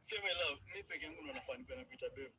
Sema leo mimi peke yangu ndo nafanikiwa na kuita babe.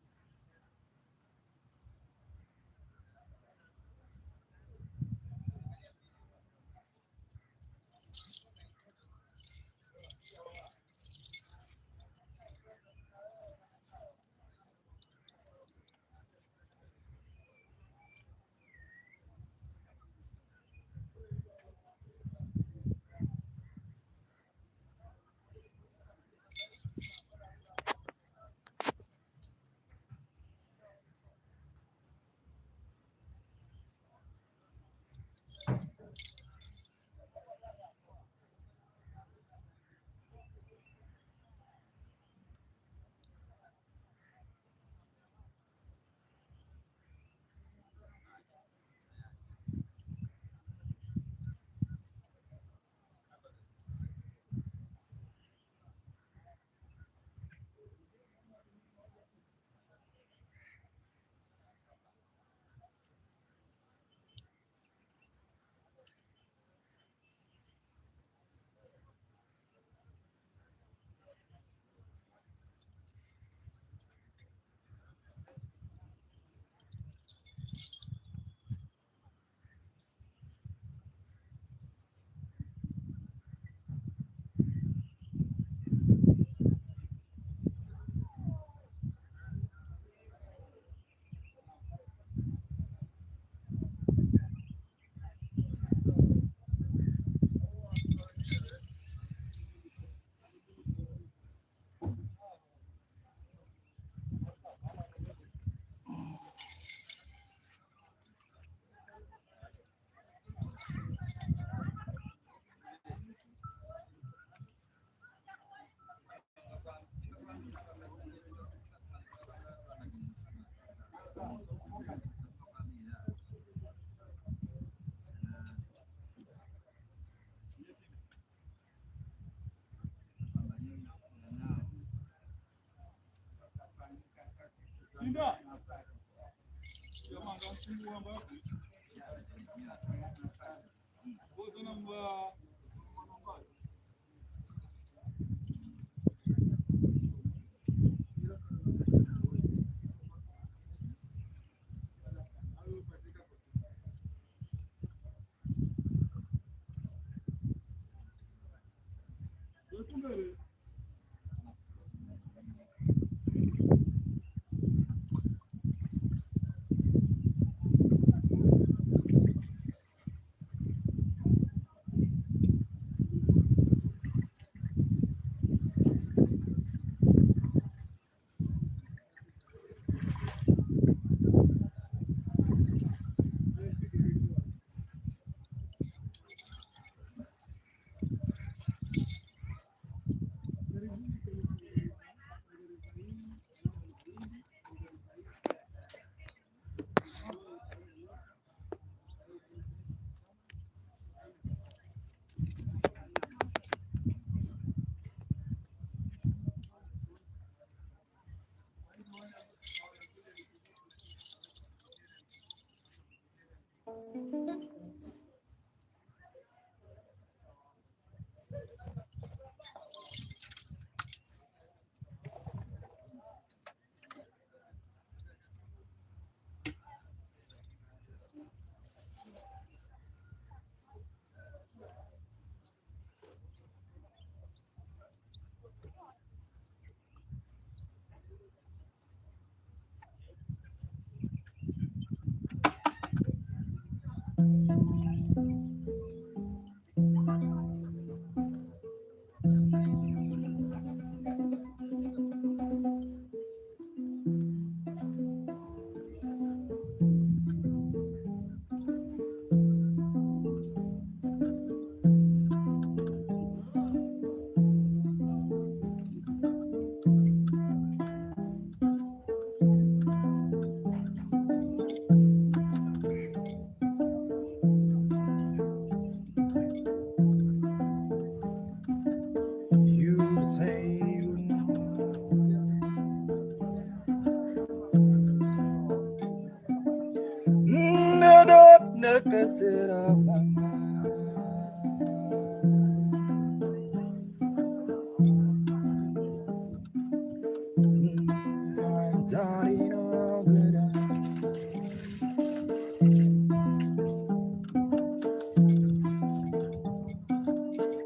Ndio.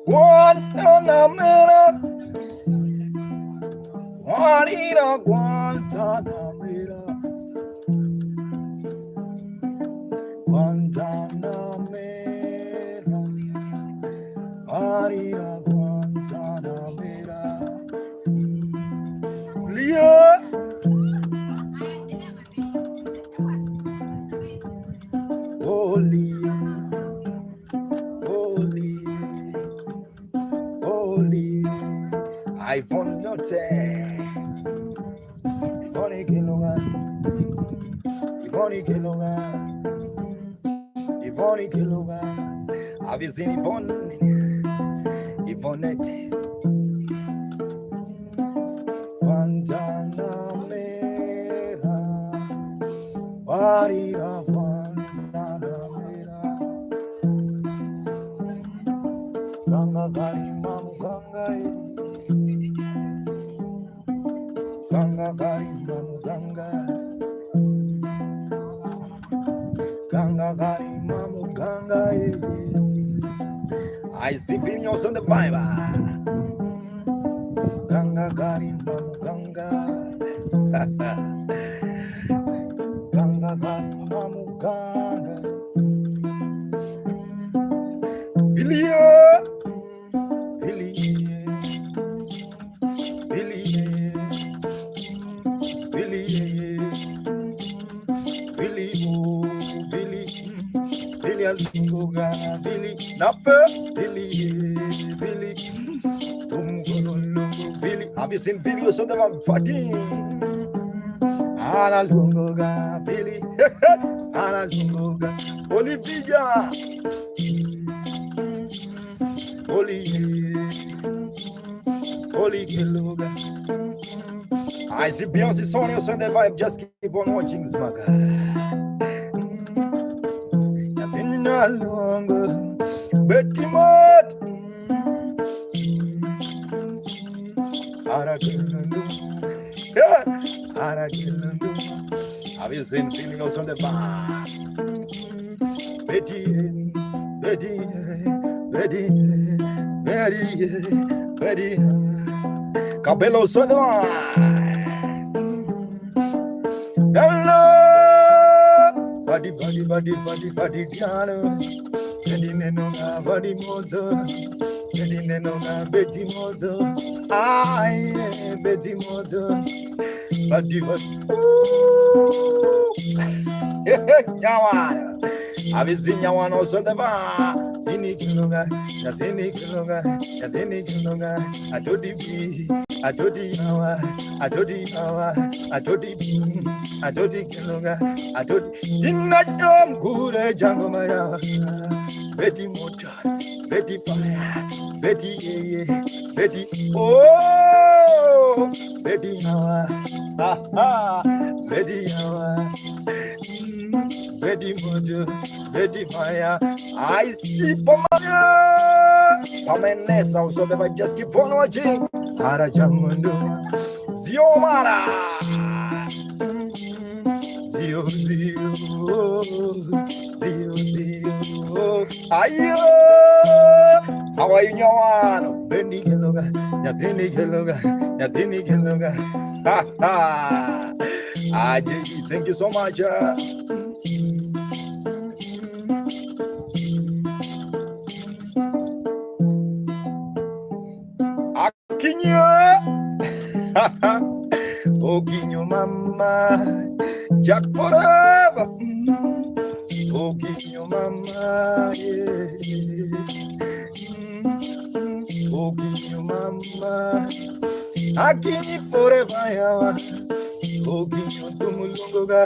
Guantanamera, Juanita Guantanamera, Guantanamera, Juanita Guantanamera, Leah, holy, holy, holy, I want not Ivoni Kilonga, Ivoni Kilonga, Ivoni Kilonga. Have you seen Yvonne? Yvonnette. Guantanamera, Warira Guantanamera. Ganga Gari Mamu Ganga, Ganga Gari Mamu Ganga, Ganga Gari Mamu Ganga. I see videos on the Bible. Ganga Gari Mamu Ganga, Ganga Gari Mamu Ganga. Vilia, Vilia, Vilia, Vilia, Vilia, Vilia, Vilia, Vilia, Napa, Vilia, Vilia. Have you seen videos of them fighting? Analungoga, Billy, Analungoga, Olivia, Oli Kiluga. I see Beyonce Sony on the vibe. Just keep on watching Smaga. Analungo, Betty Mott. Have you seen videos on the bar? Betty, Betty, Betty, Betty, Betty, Cabello Soda. Hello, body, body, body, body, body, Diana. Betty Nenonga, body mozo. Betty Nenonga, Betty mozo. Ay, Betty mozo. Body, body. Yawana. Have you seen Yawana also the bar? Dini Kilonga, Dini Kilonga, Dini Kilonga. I told you, I told you, I told you, I told you, I told you Kilonga, I told you. In that dumb good jungle, Maya. Betty Mocha, Betty Fire, Betty, Betty, oh, Betty Nawa, Betty Nawa. Betty Mojo, Betty Fire, I see Pomaya. Pamenes also the vibe, just keep on watching. Ara Jamundo, Ziomara, Zio, Zio, Zio, Zio, Ayo. How are you, Nyawano? Benny Kiloga, Yatini Kiloga, Yatini Kiloga. Ha ha. Thank you so much. Akinyo, Okinyo Mama, Jack forever. Okinyo Mama, Okinyo Mama, Akinyi forever, yawa. Okinyo Tumulungoga,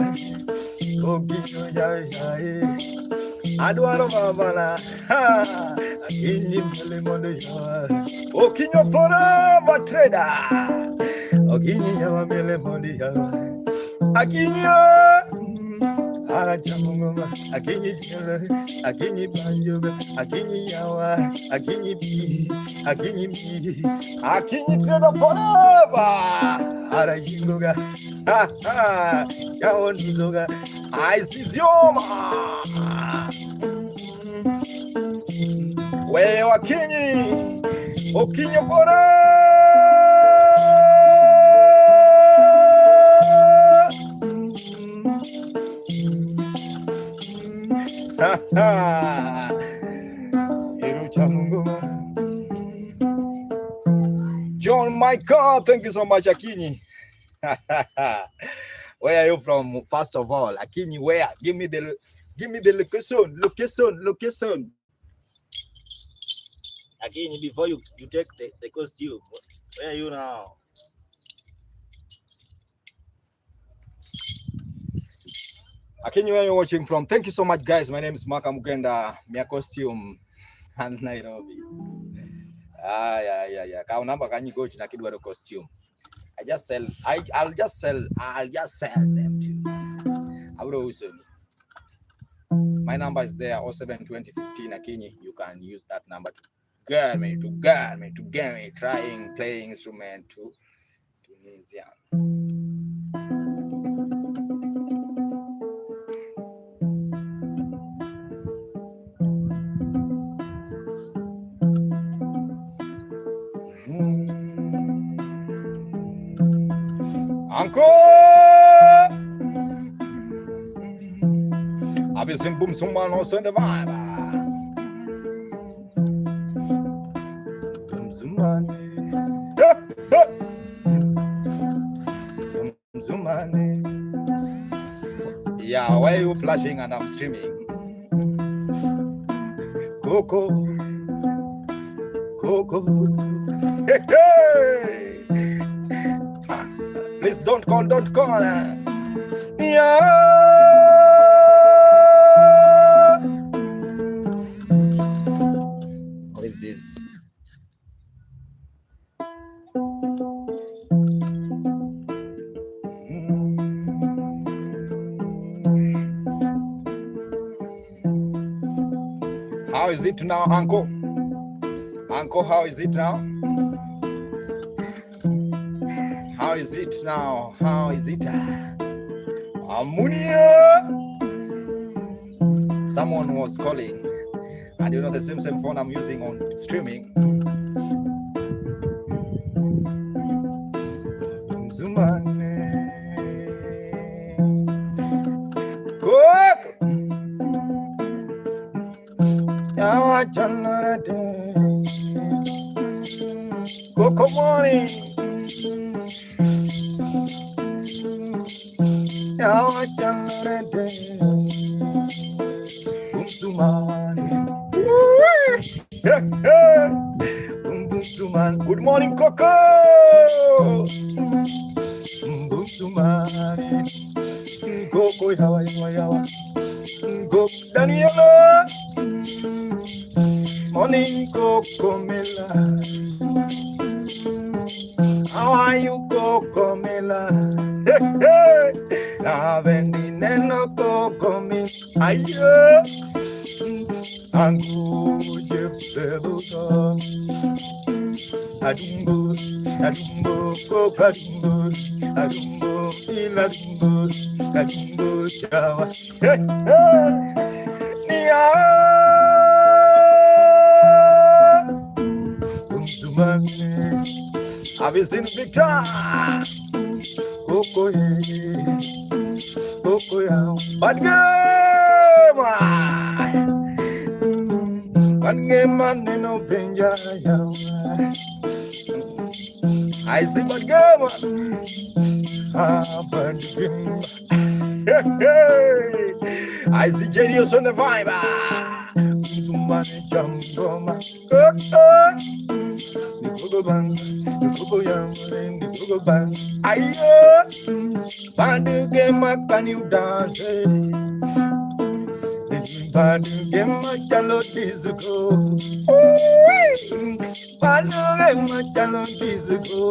Okinyo Jai. Adwaro Mavana, Akinyi Pelemondo yawa. Okinyo forever trader. Okinyi yawa Pelemondo yawa. Akinyo Arajamunga, Akinyi Jere, Akinyi Banjoga, Akinyi Yawa, Akinyi Bi, Akinyi Mi, Akinyi trader forever. Arajingoga, ha ha, Yawonuzoga, I see Zioma. Where Akinyi, Okinyo Fora. John Michael, thank you so much, Akinyi. Where are you from? First of all, Akinyi, where? Give me the location. Akinyi, before you take the costume, where are you now? Akinyi, where are you watching from? Thank you so much, guys. My name is Maka Mugenda, Mia costume and Nairobi. Yeah. Kaunamba kanyi go to Nakidwaro costume. I'll just sell them to you. My number is there, 072015 Akinyi. You can use that number to get me, playing instrument to Tunisia. Uncle! Have you seen Boom Someone also in the vibe? Boom Zumani. Boom Zumani. Yeah, why are you flashing and I'm streaming? Coco. Hey. Please don't call. Yeah. What is this? How is it now, Uncle? Uncle, how is it now? How is it now? How is it? Ammonia! Someone was calling, and you know the same phone I'm using on streaming. Cook! Coco morning. Good morning, Coco. Coco, yawa. Go, Daniela. Morning, Coco Mela. How are you, Coco Mela? Hey. Avendi neno Coco Mela. Ayo. Angu jeftebuto. Adumbo, Coco Adumbo, Adumbo, chawa. Nia. Have you seen Victor? Coco, bad game, man, no danger. I see bad game. Bad game. I see genius on the vibe. Bad game, can you dance? Bad game, chalo disco. Bad game, chalo disco.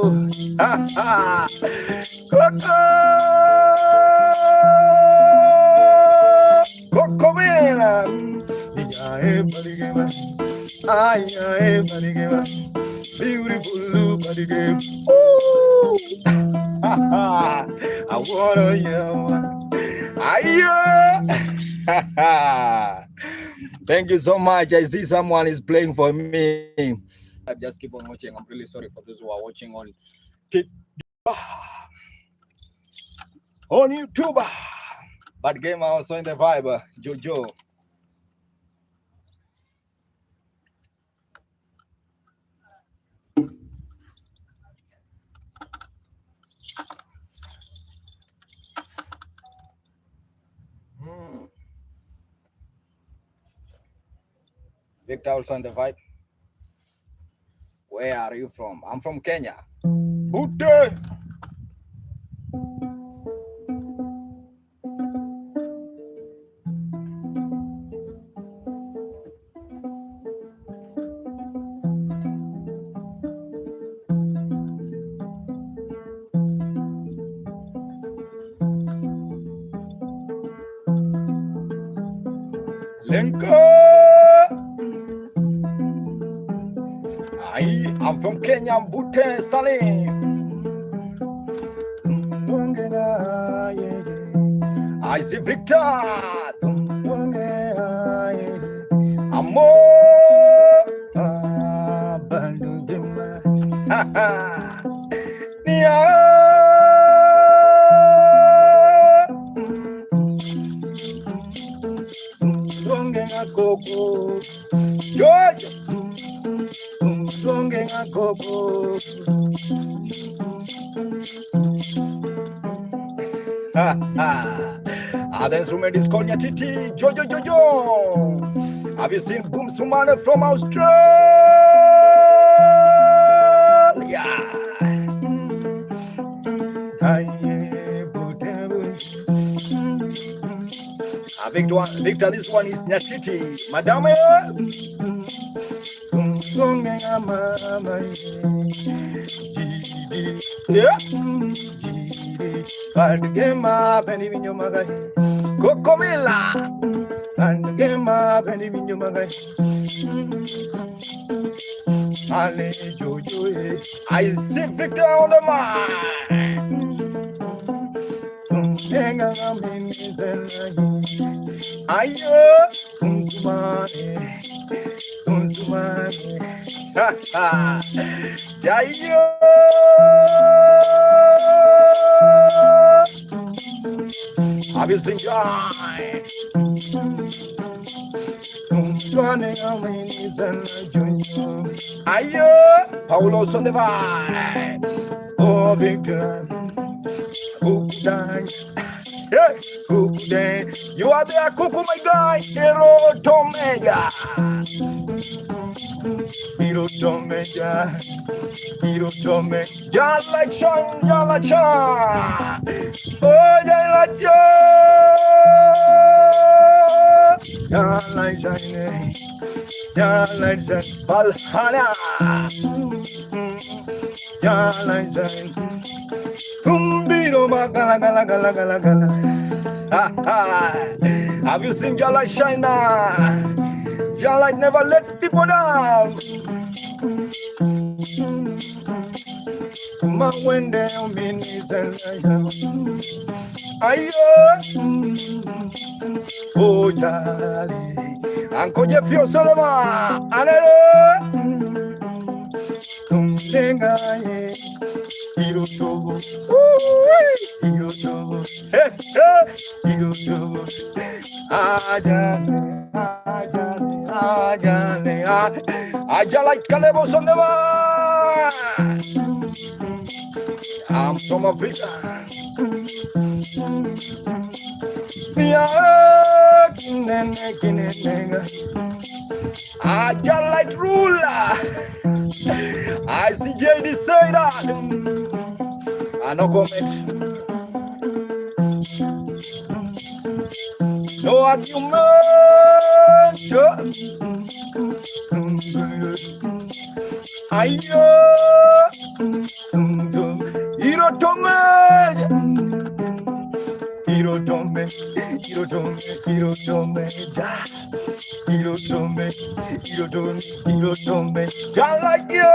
Coco Mela. Beautiful body game. I wanna yell. Thank you so much. I see someone is playing for me. I just keep on watching. I'm really sorry for those who are watching on YouTube. But game also in the vibe, Jojo. Victor also on the vibe. Where are you from? I'm from Kenya. Buddha. I'm from Kenya, Butte Salim. I see Victor. Amo. The instrument is called Nyatiti. Jojo. Have you seen Boom Sumana from Australia? Victor, this one is Nyatiti. Madame. Yeah. And game up and even your magai. Cokomilla and game up and even your magai. I see Victor on the mind. Ayo, Unzumane, Jayo. Have you seen Joy? Ayo, Paulo Sondevai. Oh, Victor. You are there, Cuckoo, my guy. Hero Tomeja. Yalla Chan. Oh, Yalla Chan. Yalla Chan. Valhalla. Yalla Chan. Kumbiro Gala. Have you seen Jala Shina? Jala never let people down. My window means Ayo. Oh, Jali. Uncle Jeffio Solomon. Anelo. Hirotobo. Aja like Calebos on the bar. I'm from Africa. Aja like ruler. I see JD say that. I no comment. No argument. Ayo. Hirotome. Just like you.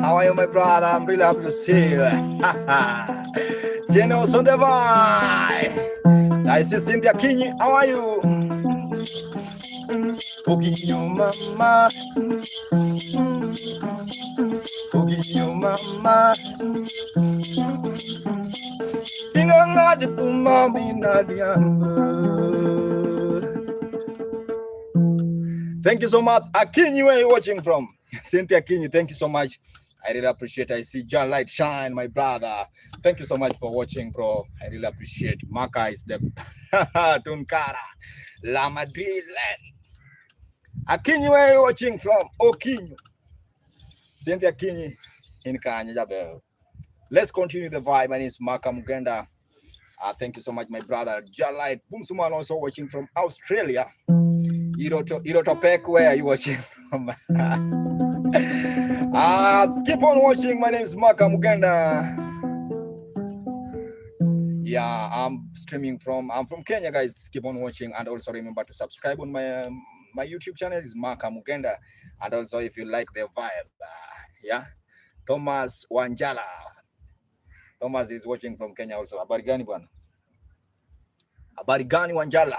How are you, my brother? I'm really happy to see you. Genos on the vibe. I see Cynthia King. How are you? Oginyo mama, Oginyo mama. Inanga de tumami na diambo. Thank you so much. Akinyi, where are you watching from? Cynthia Akinyi, thank you so much. I really appreciate it. I see John Light Shine, my brother. Thank you so much for watching, bro. I really appreciate it. Maka is the Tunkara. La Madrid land. Akinyi, where are you watching from? Okinyo. Cynthia Akinyi in Kanya. Let's continue the vibe. My name is Maka Mugenda. Thank you so much, my brother. John Light Bumsuman also watching from Australia. Irotopek, where are you watching from? Keep on watching. My name is Maka Mugenda. Yeah, I'm from Kenya, guys. Keep on watching, and also remember to subscribe on my YouTube channel is Maka Mugenda. And also, if you like the vibe, yeah, Thomas Wanjala. Thomas is watching from Kenya also. Habari gani bwana? Habari gani Wanjala?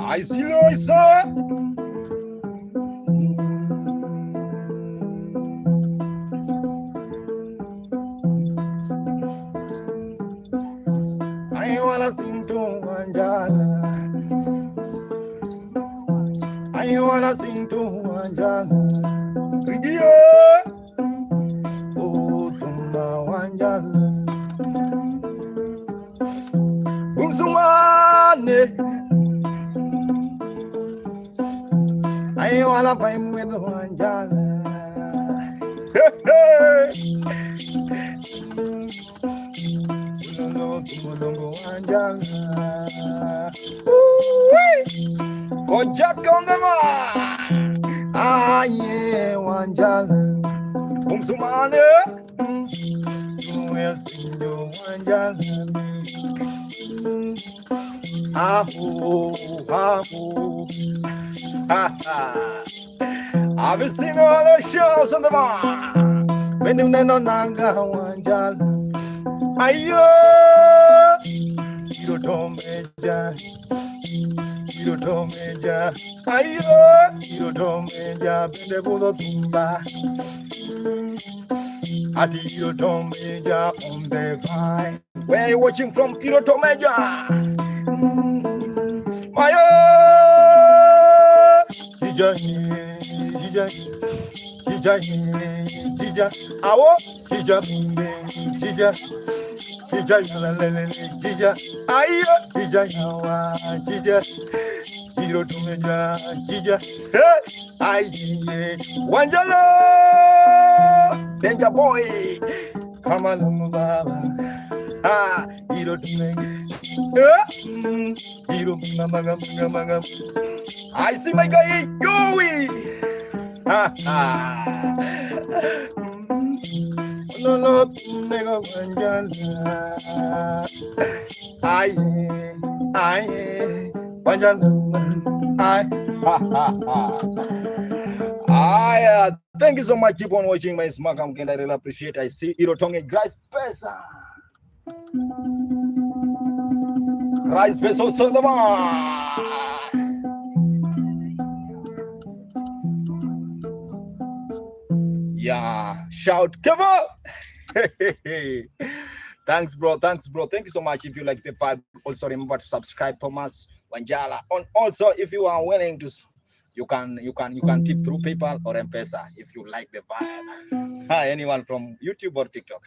I see you, sir. I wanna sing to Wanjala. I wanna sing to Wanjala. Oh, Tumba Wanjala. Bumsumane. I wanna fight with Wanjala. Kojak on the mark. Yeah, Wanjala. Bumsumane. Wanjala. I've seen all the shows on the bar. When you know Nanga Wanjala. Ayo, you don't measure. You don't measure. Ayo, you don't measure. Bende budo tumba. Adi you don't measure on the vibe. Where are you watching from? You don't measure. Mayo, Jija, awo, Jija, Jija, ayo, Jija, yawa, Jija, Jiro tumeja, Jija, hey, aye, Wanjala, Danger boy, come on, baba, Jiro tumeja, Jiro maga. I see my guy, Joey. No, nigga, Wanjala. Aye, Wanjala. Thank you so much. Keep on watching my Maka Mugenda. I really appreciate it. I see Irotonge Rice Pesa. Rice Pesa Sodama. Yeah, shout, cover. Thanks, bro. Thank you so much. If you like the vibe, also remember to subscribe, Thomas Wanjala. And also, if you are willing to, you can tip through PayPal or M-Pesa if you like the vibe. Anyone from YouTube or TikTok,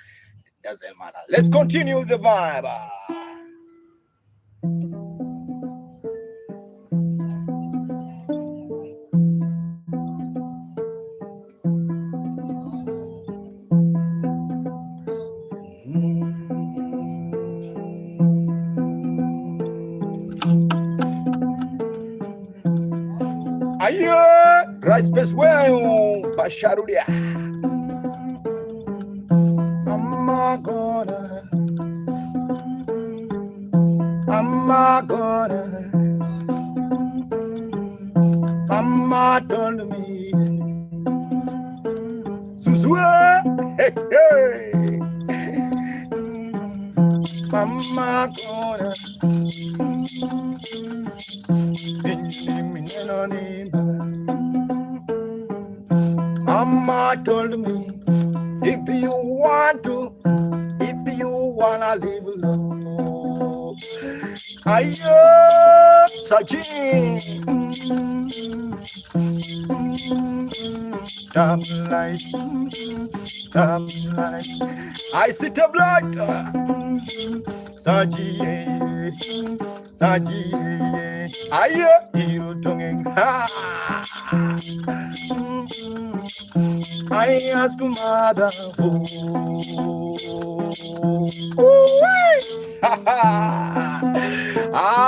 it doesn't matter. Let's continue the vibe. Ayo, rice best well, Basharudia. gonna, Mama told me, Susua, hey, hey. Mama gonna, Mama told me, if you want to, if you wanna live alone, ayo, Sachin, stop light, stop light. I sit up like Saji, Saji, ayo, hero tongue, ha. I ask mother,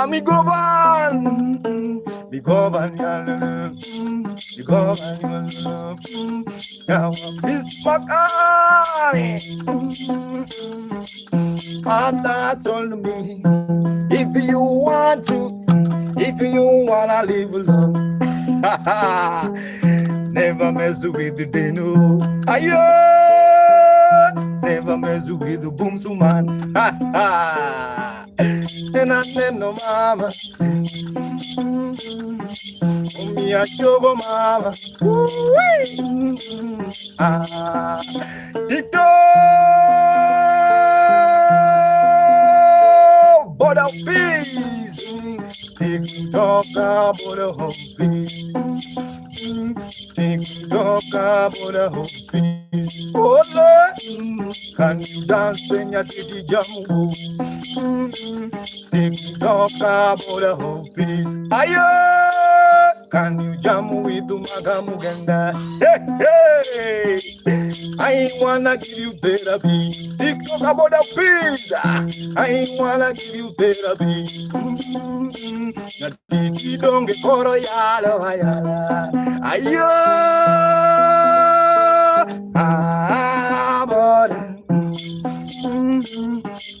mi govan, mi govan, mi govan, now this Makani. Mother told me, if you want to, if you wanna live alone, never mess with the Deno. Ayo, never mess with the Boomsuman. And I said, no, mama. Me a show mama. Tito, border peace. TikTok, border home peace. TikTok, border home peace. Oh Lord, can you dance when you're Nyatiti jamu? TikTok, border home peace. Ayo. Can you jam with the Magamuganda? Hey, hey, I ain't wanna give you therapy. TikTok about the pizza. I ain't wanna give you therapy. Nyatiti don't get koro yalo ayala. Ayo, boda.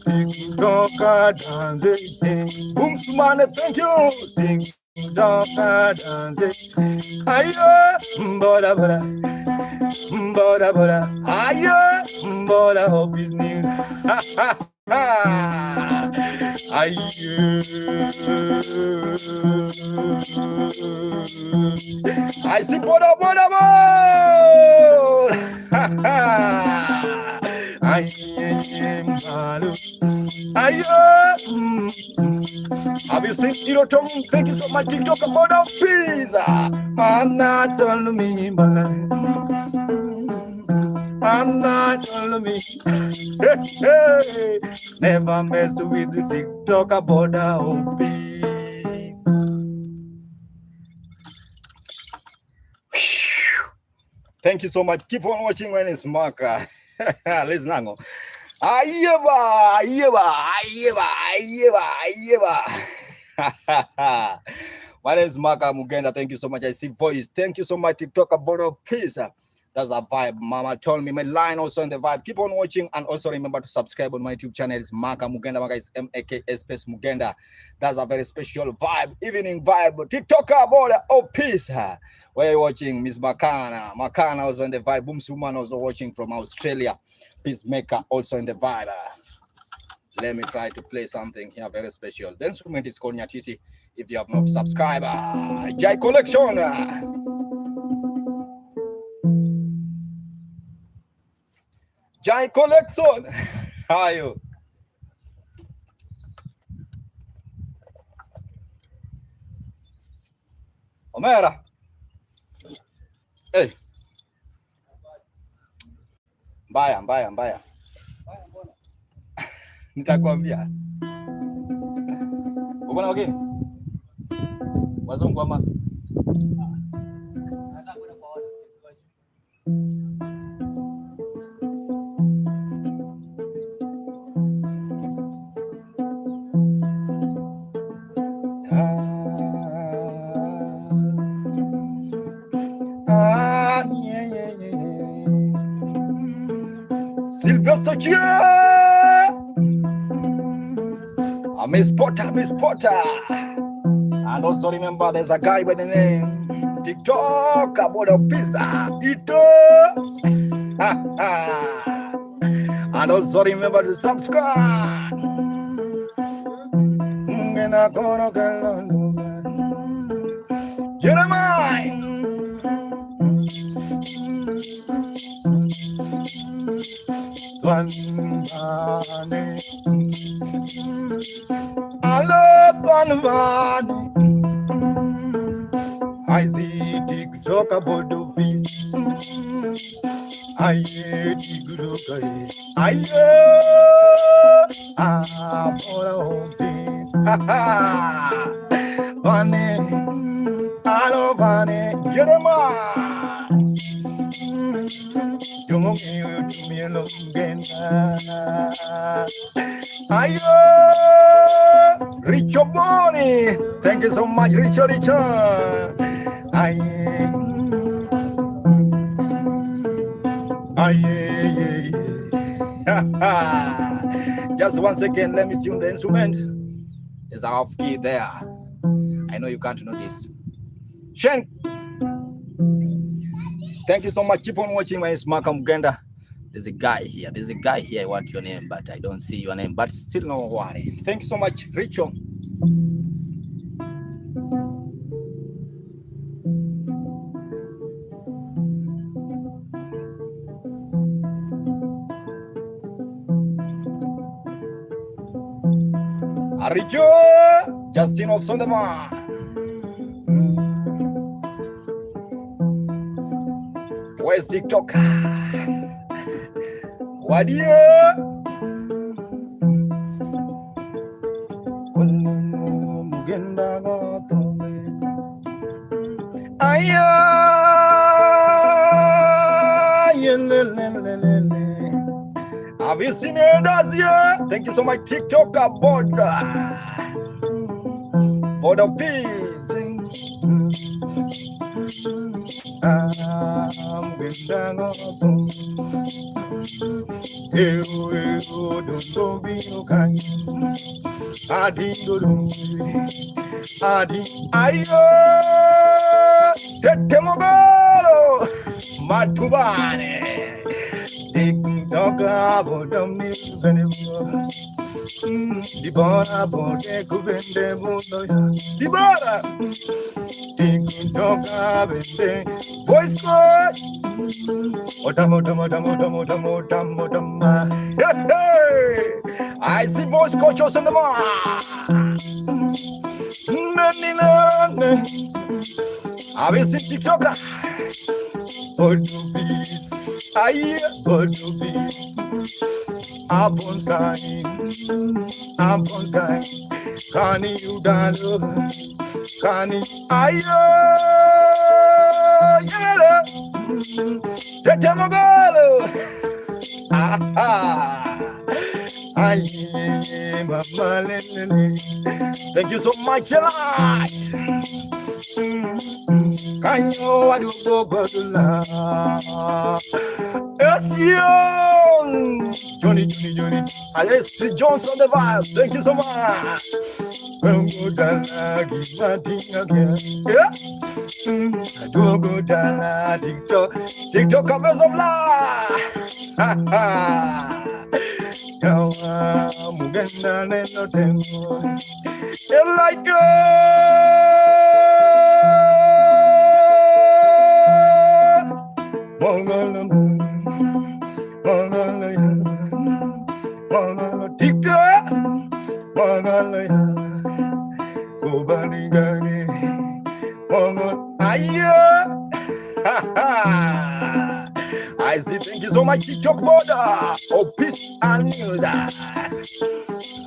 TikTok dance. Boomsman, thank you. Doka dance, ayo, boda boda, boda boda, ayo, boda hope is new, ha ha ha, ayo, I see boda boda boda, ha ha, ayo, ayo. Have you seen Hero Tom? Thank you so much, TikTok, about our pizza. I'm not telling me, I'm not telling me. Hey, never mess with the TikTok about our pizza. Thank you so much. Keep on watching when it's Marka. Listen, Nango. Ayeba, ayeba, ayeba, ayeba, ayeba. My name is Maka Mugenda. Thank you so much. I see voice. Thank you so much. TikTok about a pizza. That's a vibe. Mama told me my line also in the vibe. Keep on watching and also remember to subscribe on my YouTube channel. It's Maka Mugenda. Maka is M-A-K space Mugenda. That's a very special vibe. Evening vibe. TikTok about a pizza. Where you watching Miss Makana. Makana also in the vibe. Boomsuman also watching from Australia. Peacemaker also in the vibe. Let me try to play something here very special. The instrument is called Nyatiti. If you have not subscribed, Jai Collection. Jai Collection. How are you? Omera. Hey. Mbaya. Nitakwambia. Uko na wageni? Wazungu ama? Sylvester Chia. Miss Potter, Miss Potter. And also remember there's a guy by the name TikTok about a pizza. Ito. And also remember to subscribe. Jeremiah. I see TikTok about the peace. I hear TikTok. I hear about peace. Bunny, hello, Bunny, Jeremiah. You me alone. Ayo, Richo Boni. Thank you so much, Richo. Aye. Just 1 second, let me tune the instrument. There's a half key there. I know you can't know this. Shen. Thank you so much. Keep on watching my Smaka Mugenda. There's a guy here. I want your name, but I don't see your name. But still, no worry. Thank you so much, Richo. Richo, Justin of Sondema. Where's TikTok? What do you? Have you seen it as here? Thank you so much, TikTok for the peace. Dibora bote kubende mundo ya Dibora TikToka bende voice coach Otama hey I see voice coach on the I will see TikToka Portuguese Aye Portuguese Upon time, Kani Udalo, Kani Ayo, Yellow, Tetamogalo, Aye, Mama. Thank you so much, Kanyo Adubo Badula. Yes, young Johnny. I see Johnson the vibe. Thank you so much. Yeah. I do go down TikTok covers of life. Muganda no tempo. Like TikTok, I see. Thank you so much, TikTok border. Oh, peace and news.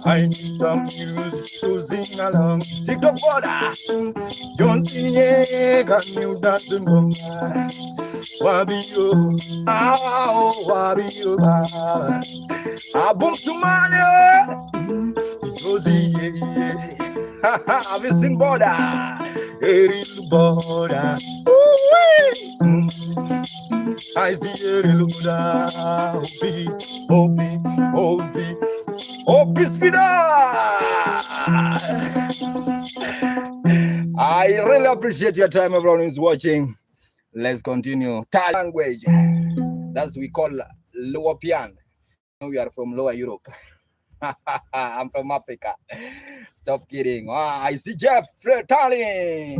I need some news to sing along. TikTok border. Don't see it, can you dance to go? Wabio, Wabio, Abum Sumania, Josie, I've seen border, Eril border. I see Eril border, Opi, Spida. I really appreciate your time, everyone who's watching. Let's continue. Thai language. That's we call Lower Pian. We are from Lower Europe. I'm from Africa. Stop kidding. I see Jeff Tali.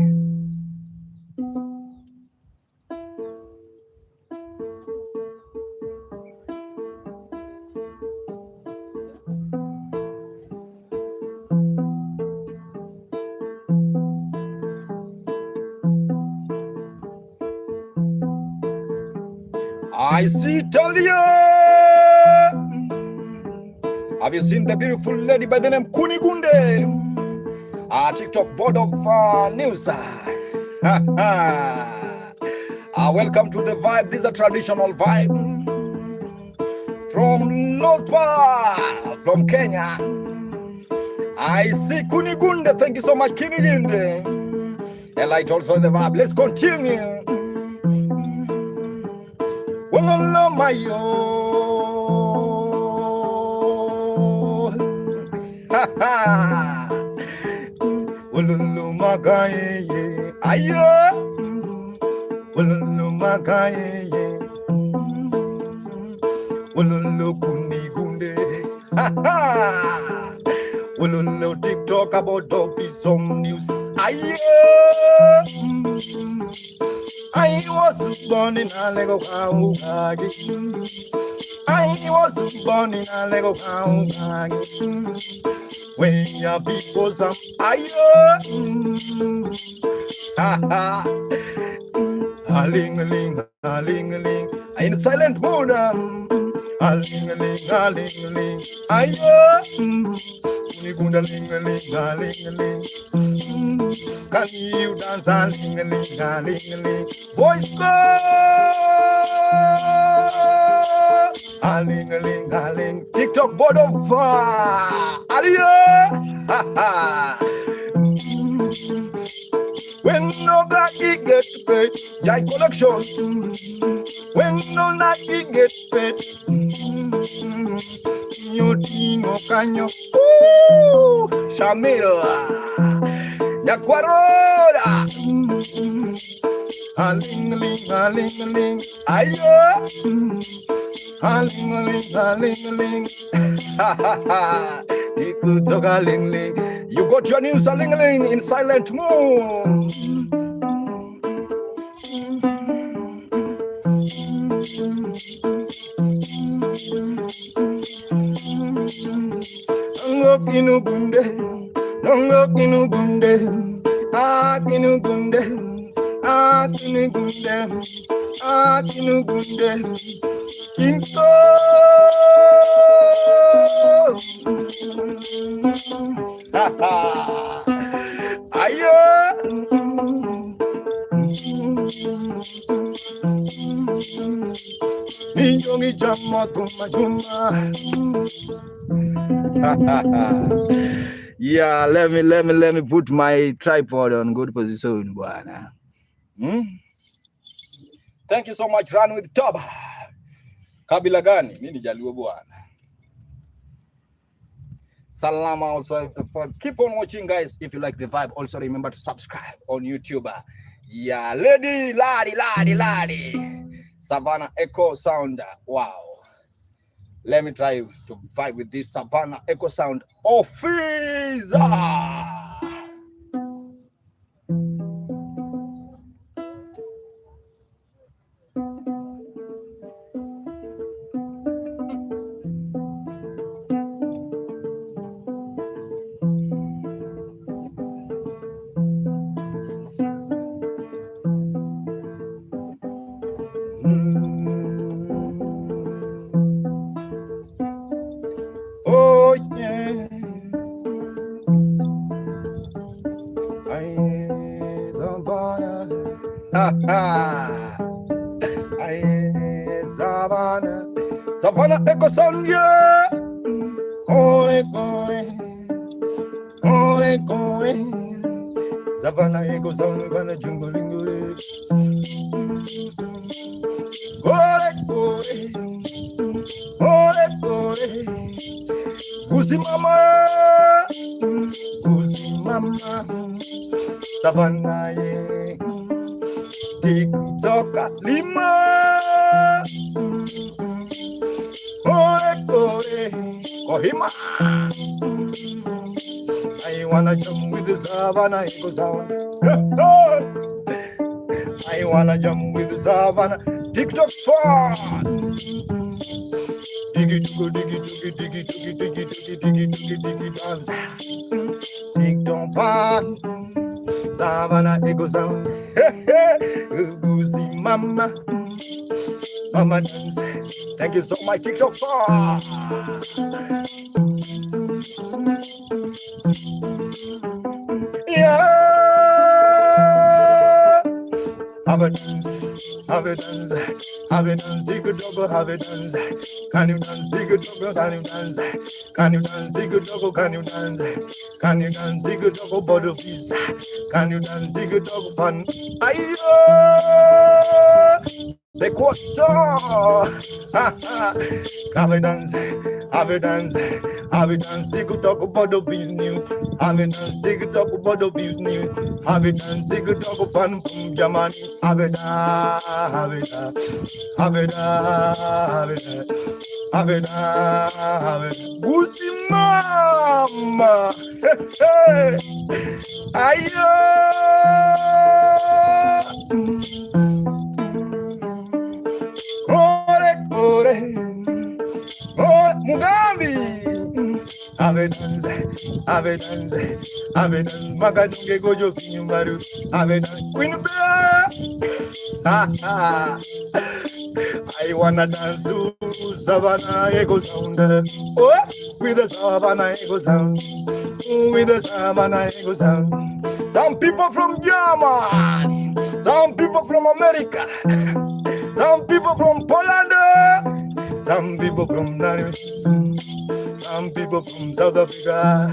I see Talia. Have you seen the beautiful lady by the name Kunigunde? TikTok board of news. Welcome to the vibe. This is a traditional vibe from Lotwa, from Kenya. I see Kunigunde. Thank you so much, Kunigunde. A light also in the vibe. Let's continue. Walala mayo, ha ha. Walala magaye, ayo. Walala magaye, walala kunigunde, ha ha. Walala TikTok about dopey some news, ayo. I was born in a Lego house. I was born in a Lego house. When your people some a ling a ling, a ling a ling. In silent mode. A ling a ling, a ling a ling. Kunigunda ling a ling, a ling a ling. Can you dance a ling a ling, a ling a ling? Voice go! A ling a ling, a ling. TikTok board of Alia! When no Nagi get paid, Jai collection. When no Nagi get paid, you tingo canyo. Shamiro, Yakwarora. A ling a ling, a ling a ling. Ayo. A ling a ling, a ling a ling. Ha ha ha. Tikutoka ling ling. You got your news a ling ling in silent mode. Kinugunde, Nongo Kinugunde, Kinugunde, Kinugunde, Kinugunde, Kingsto. Ayo. Minjongi jama tuma juma. Yeah, let me put my tripod on good position, bwana. Thank you so much. Run with top. Kabila gani? Mimi ni Jaluo bwana. Salama also. Keep on watching, guys. If you like the vibe, also remember to subscribe on YouTube. Yeah, lady. Savannah Echo Sound. Wow. Let me try to vibe with this Savannah Echo Sound Office. Oh yeah, Savannah, Savannah Echo Sound, yeah. Ole, Savannah Echo Sound, gonna jingle. Ole, Gusi mama, Savannah, TikTok, Lima, Kohima. I wanna jump with the Savannah, it goes down. I wanna jump with the Savannah, TikTok fun. Diggy dance. TikTok fun. Savannah, it goes down. Gucci mama, mama dance. Thank you so much, TikTok fun. Yeah. Have a dance, have a dance, have a dance, dig a double, have a dance. Can you dance, dig a double, can you dance? Can you dance, dig a double, can you dance? Can you dance, dig a double, bottle piece? Can you dance, dig a double, fun? Ayo! The quarter! Have a dance, have a dance, have a dance, dig a double, bottle piece new. Have a dance, dig a double, bottle piece new. Have a dance, dig a double, fun from Germany. Have a dance, have a dance, have a dance, have a dance. Have it. Gucci mama, hey, ayo, ore, Mugambi. Have a dance, have a dance, have a dance. Magadunge gojo kinyumaru. Have a dance, Queen Bear. Ha ha. I wanna dance to Savannah Echo Sound. Oh, with the Savannah Echo Sound. With the Savannah Echo Sound. Some people from Germany. Some people from America. Some people from Poland. Some people from Nigeria. Some people from South Africa.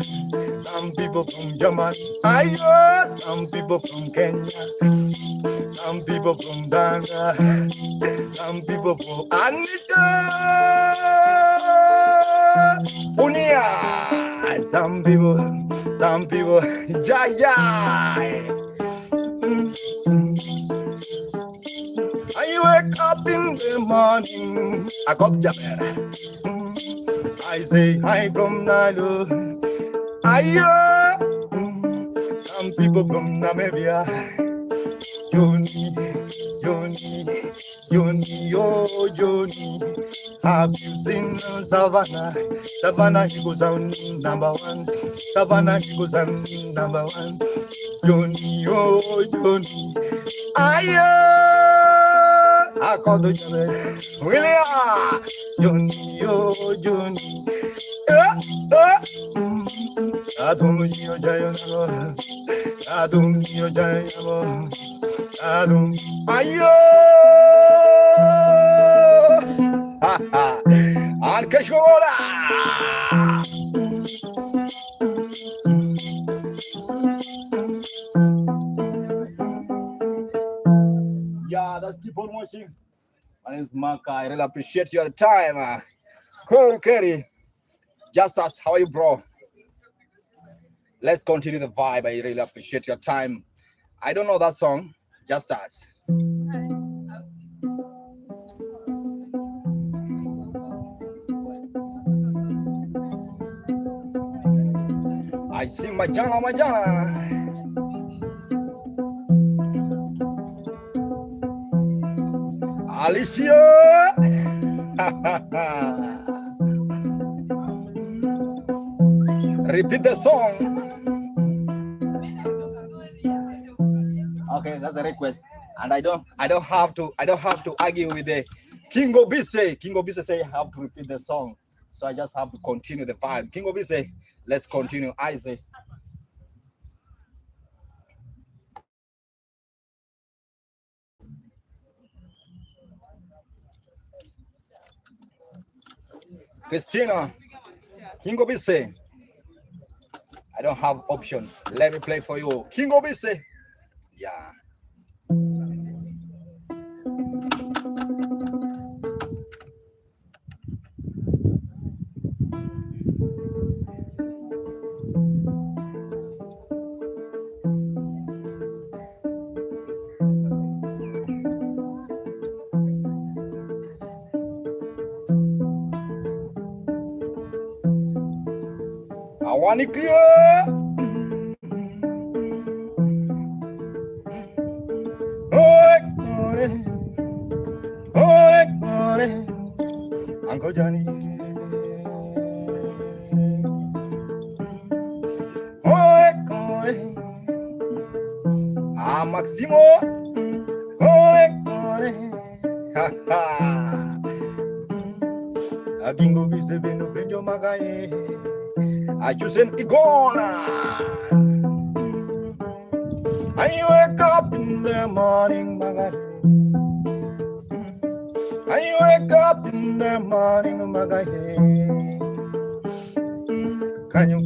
Some people from Germany. Some people from Kenya. Some people from Ghana. Some people from Anita. Unia. Some people, Jaya. I wake up in the morning. I got Jaber. I say hi from Nilo. Some people from Namibia. Johnny. Have you seen Savannah? Savannah, he goes on number one. Savannah, he goes on number one. Johnny. I call the Johnny. William. Johnny. Adonio Jayana. Adonio Jayana. Ayo! Ha ha! Alkışkola! Yeah, let's keep on watching. My name is Mark. I really appreciate your time. Cool, Kerry. Justus, how are you, bro? Let's continue the vibe. I really appreciate your time. I don't know that song. Justus. I sing my jana. Alicia. Repeat the song. Okay, that's a request, and I don't have to argue with the King Obise. King Obise say I have to repeat the song, so I just have to continue the vibe. King Obise, let's continue. I say. Christina, King Obise. I don't have option. Let me play for you. King Obise. Yeah. Awanikia. Ore, Uncle Johnny. Ore, Maximo. Ore, ha ha. Agingo vise beno benjo magaye. Ajusen igona. I wake up in the morning, magaye. I wake up in the morning, magaye. Canyo.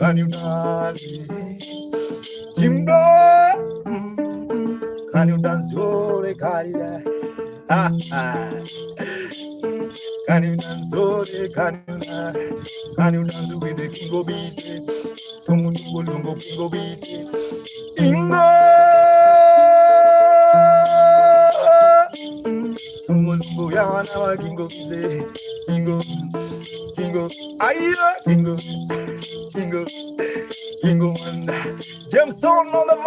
Canyo dali. Jimbo. Canyo dance ole karida. Ha ha. Canyo dance ole canyo. Canyo dance with the king of bees. Tungo lungo king of bees. Ingo. Tungo yana wa king of bees. Ingo. Ayo Kingo wanda. Jameson on the man.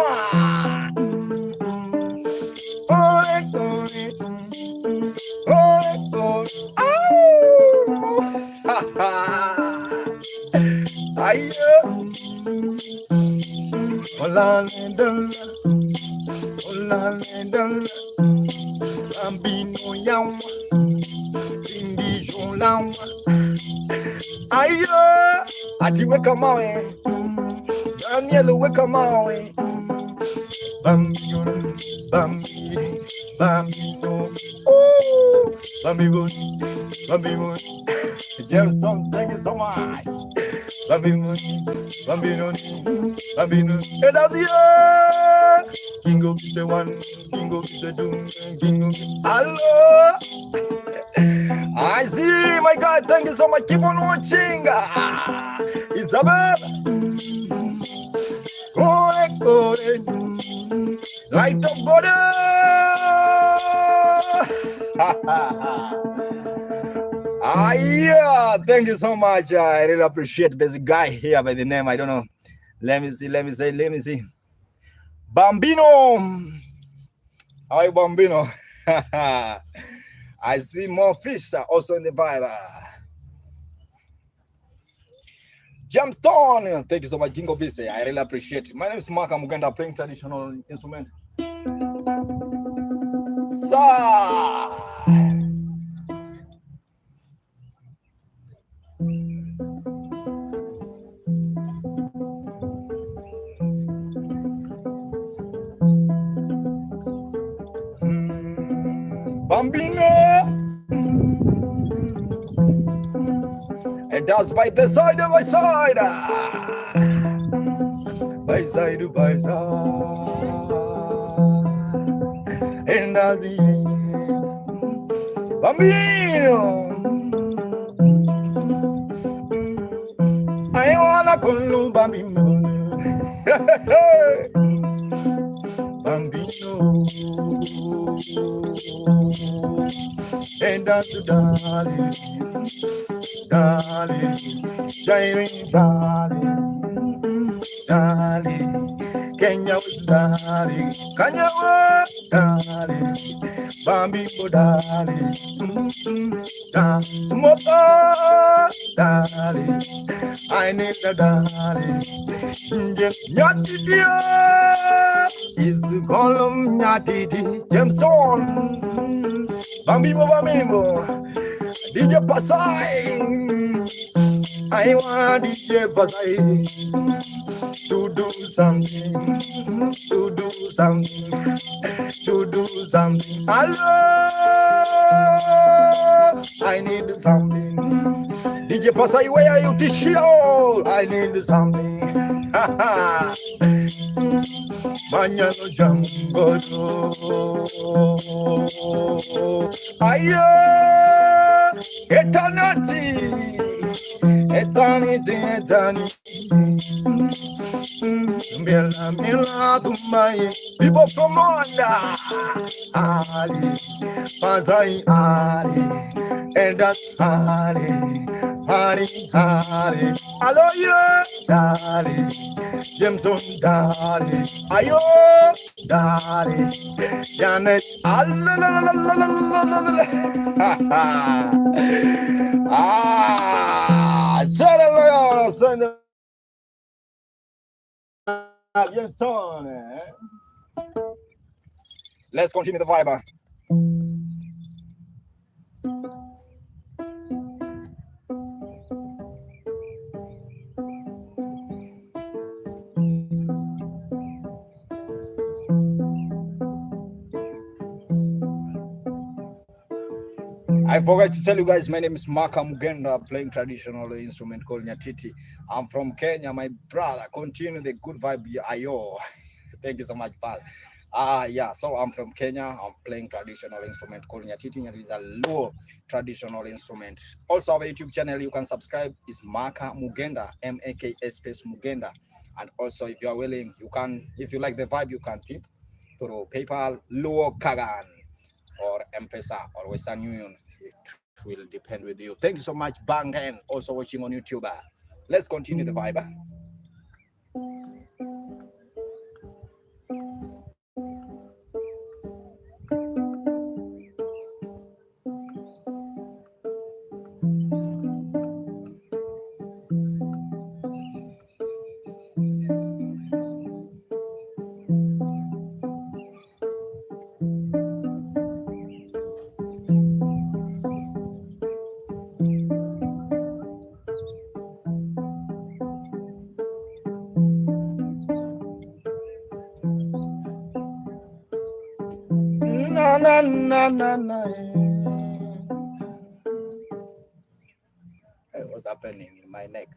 Ha ha. Ayo. Hola. Bambino yawa. Indi jolawa. Ayo. Ati weka mawe. Daniel weka mawe. Bambino. Bambino. Jameson, thank you so much. Bambino. And that's it. Kingo is the one. Kingo is the doom. Kingo is hello. I see, my God. Thank you so much. Keep on watching. Isabel. Correct. Light of God. Yeah, thank you so much. I really appreciate. There's a guy here by the name, I don't know. Let me see. Bambino. How are you, Bambino? I see more fish also in the vibe. Jamstone. Thank you so much, King of Bise. I really appreciate it. My name is Mark Muganda, playing traditional instrument. Bambino. And that's by the side of my side. By side. And that's it. Bambino. I wanna call Bambino. Bambino. And that's darling, Kenya was darling, Bambino darling, darling, I need the darling, Nyatiti is column Nyatiti, Jameson, Bambino, DJ Pasai. I want DJ Pasai to do something. Hello, I need something. DJ Pasai, where are you, Tishio? I need something. Mañana jango. Ayo, eternity. Mila tumai. People from Onda. Ali, Pasai Ali. and that's honey, honey, honey. Hello, yeah, darling. Jameson, darling. Ayo, darling. Janet, let's continue the vibe. I forgot to tell you guys, my name is Maka Mugenda, playing traditional instrument called Nyatiti. I'm from Kenya, my brother. Continue the good vibe, ayo. Thank you so much, pal. Yeah, so I'm from Kenya. I'm playing traditional instrument called Nyatiti. It is a low traditional instrument. Also, our YouTube channel, you can subscribe. It's Maka Mugenda, M-A-K-S space Mugenda. And also, if you are willing, you can, if you like the vibe, you can tip through PayPal, Luo Kagan, or M-Pesa, or Western Union. It will depend with you. Thank you so much, Bangen, also watching on YouTube. Let's continue the vibe. Na, na, na, na. Hey, what's happening in my neck?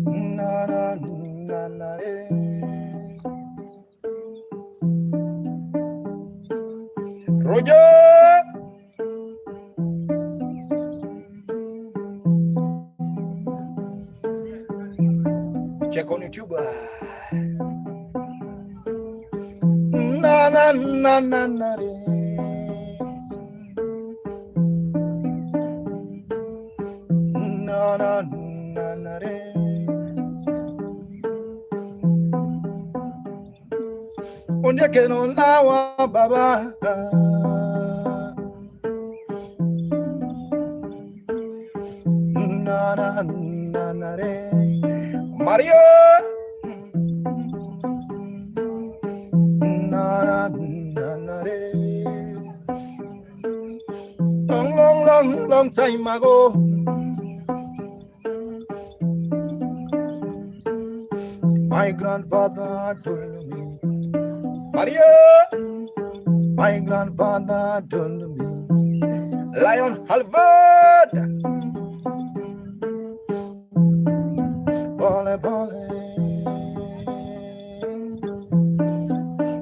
Na, na, na, na, Roger! Check on YouTube. Na na na na na. Na na na na. Onde que no lawa baba. Na na na na. Mario. Long time ago, my grandfather told me, Mario, my grandfather told me, Lion Halvard, bole bole,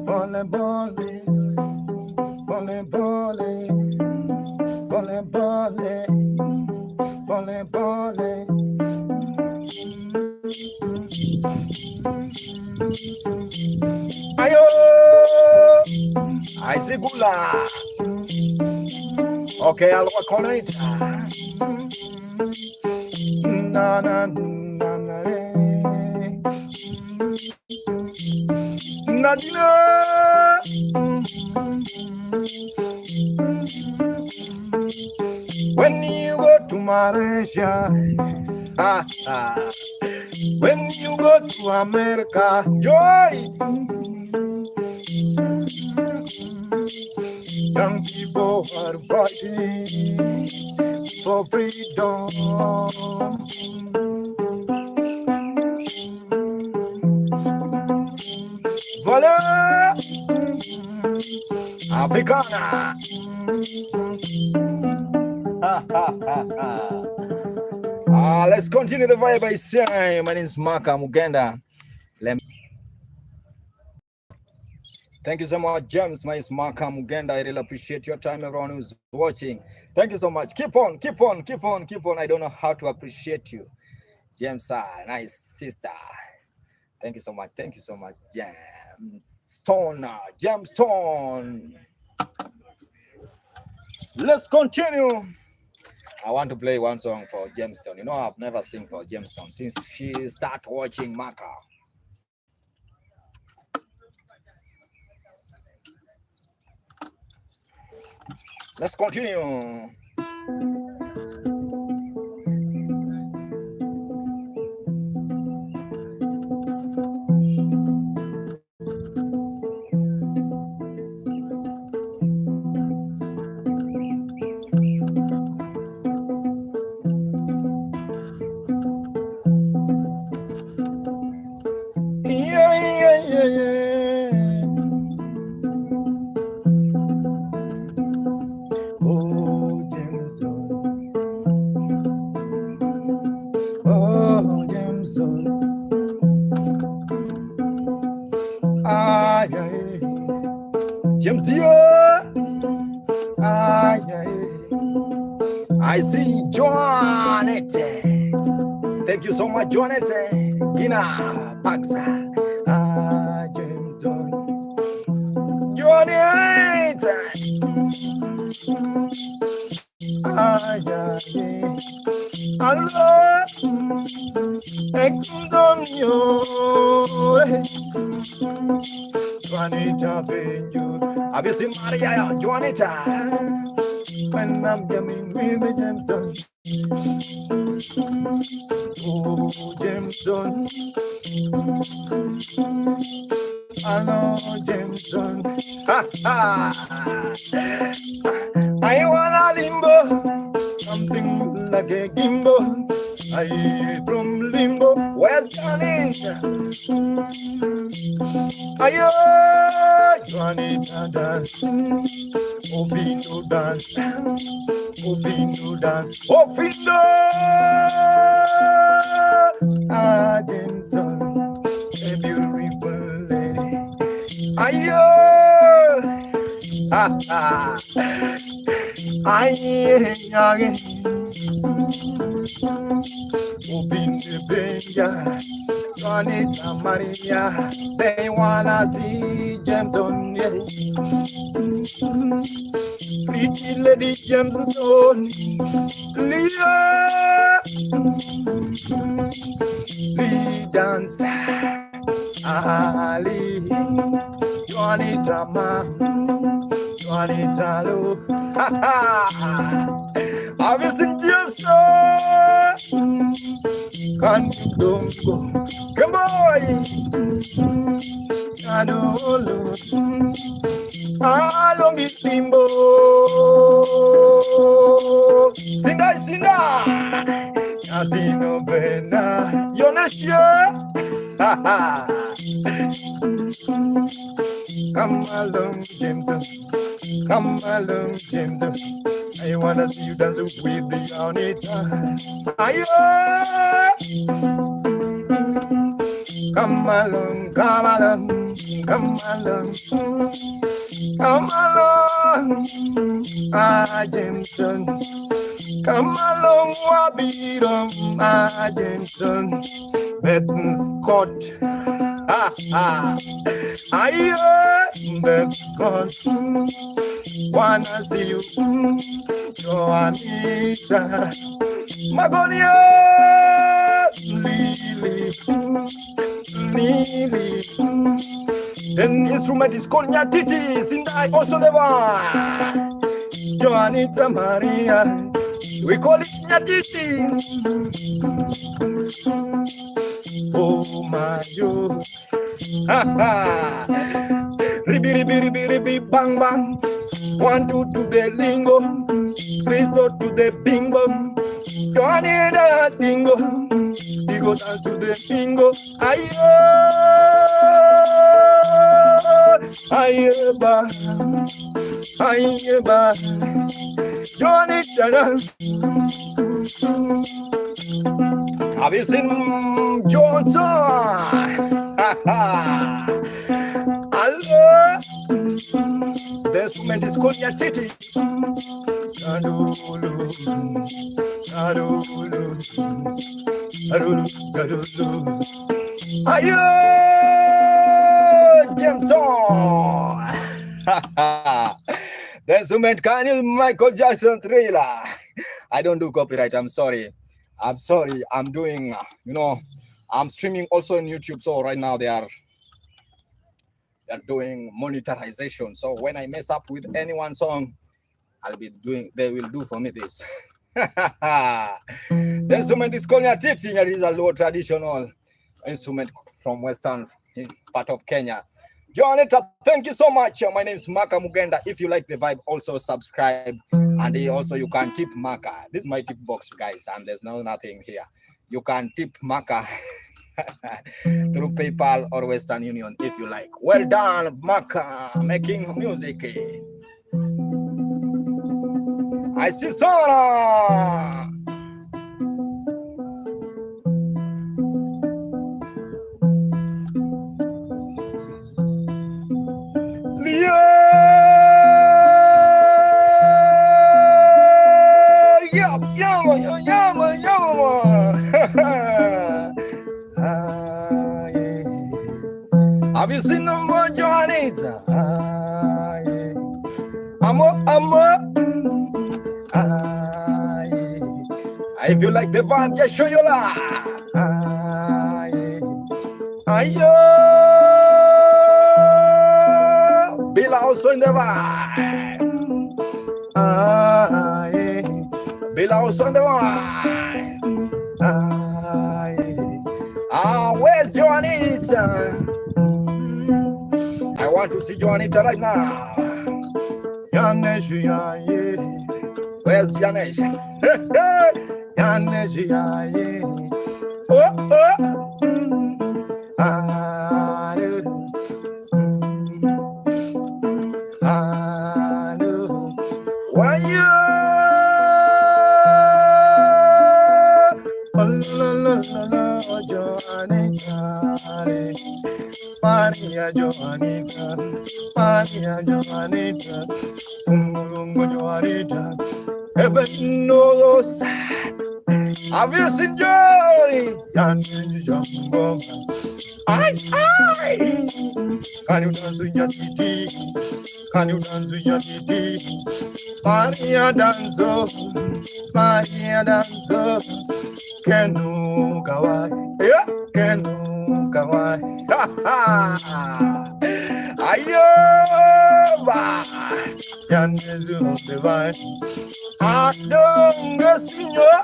bole bole, bole bole. Bole, bole, bole, bole. Ayo, I see gula. Okay, I'll work on it. Na na na na. Nadina. When you go to Malaysia, when you go to America, joy. Young people are fighting for freedom. Voila, Africana. Let's continue the vibe by saying, my name is Maka Mugenda. Thank you so much, James. My name is Maka Mugenda. I really appreciate your time, everyone who's watching. Thank you so much. Keep on. I don't know how to appreciate you. James, nice sister. Thank you so much. Thank you so much, Stone. Gemstone. Let's continue. I want to play one song for Gemstone. You know, I've never sing for Gemstone since she started watching Maka. Let's continue. I see Joanette. Thank you so much, Joanette. Gina Paxa. Jameson. Joanette. Hello. Exonio. Juanita Benjo. Have you seen Maria? Juanita. When I'm coming with the Jameson. Oh, Jameson. I know Jameson. Ha ha. I wanna limbo. Something like a gimbo. I from limbo. Where's Johnny? Ayo, Johnny dance. Obino dance. Obino dance. Obino. Jameson, a beautiful lady. Ayo, ha ha. Aye, Obino Benja, Juanita Maria. They wanna see Jameson, yeah. Pretty lady Jameson, Lee dance, Ali, Juanita Ma, Juanita Lo, ha ha. I've seen Jameson, can't go, come on, Canolo. Along the limbo, Sinda, Adino Bena, you're not sure. Come along, Jameson. Come along, Jameson. I wanna see you dance with the Anita. Come along, come along, come along. Come along, Jameson. Come along, Wabidom, Jameson. Betten Scott. Ha ha. Betten Scott. Wanna see you, Joanita. Magonia, Lily. The instrument is called Nyatiti. Sindai also the one. Joanita Maria. We call it Nyatiti. Oh my yo. Ha ha. Ribi, bang bang. 1, 2 to the lingo. 3 to the bingo. Joanita dingo. We go down to the bingo. Ayeba, Johnny Channel. Have you seen Johnson? Hello, the instrument is called Nyatiti. Ayo, Jameson. There's a man, can you Michael Jackson Thriller? I don't do copyright. I'm sorry. I'm doing, I'm streaming also on YouTube. So right now they're doing monetization. So when I mess up with anyone's song, they will do for me this. The instrument is called Nyatiti. It is a low traditional instrument from western part of Kenya. Joanita, thank you so much. My name is Maka Mugenda. If you like the vibe, also subscribe. And also you can tip Maka. This is my tip box, guys, and there's nothing here. You can tip Maka through PayPal or Western Union if you like. Well done, Maka, making music. I see Sora. Have you seen no more Joanita? If you like the vibe, just show your love. Bill also in the vibe. Bill also in the vibe. Where's Joanita? I want to see Joanita right now. Yanesh, where's Yanesh? Yanesh, why you? Maria Joanita, Joanita, heaven knows. Have you seen Johnny? Can you dance with Nyatiti? Can you dance with Nyatiti? Maria danzo, Kenu Kawai, Kenu Kawai, Ayoba, Yanezu divine. Alonga signor,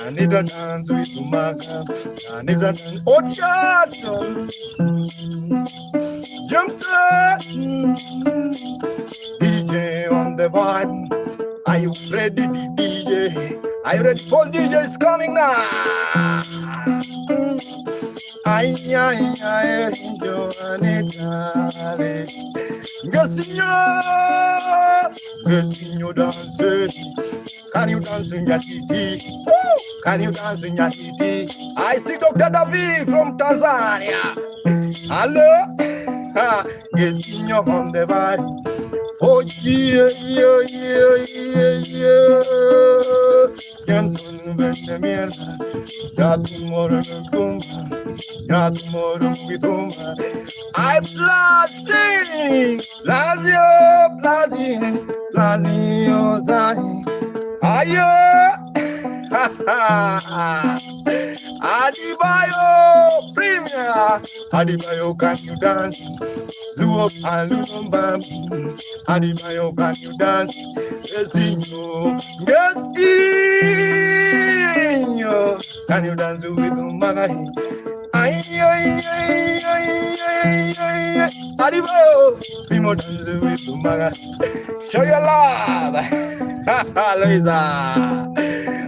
I need a dance with Maka. I need a dance. Oh, jump DJ on the vibe. Are you ready, DJ? Are you ready for DJ is coming now? Ay, Gasinyo dance. Can you dance in Nyatiti? Can you dance in Nyatiti? I see Dr. David from Tanzania. Hello? Gasinyo on the vibe. Oh, yeah. Jansun Benjamin. Yatumoro Vitumba. I blasting. Lazio, Zani. Ayo. Adibayo Premier. Adibayo, can you dance? Luop and Lumbam. Adibayo, can you dance? Gasinyo. Can you dance with Umagai? Adibayo. Primo dance with Umagai. Show your love. Luisa.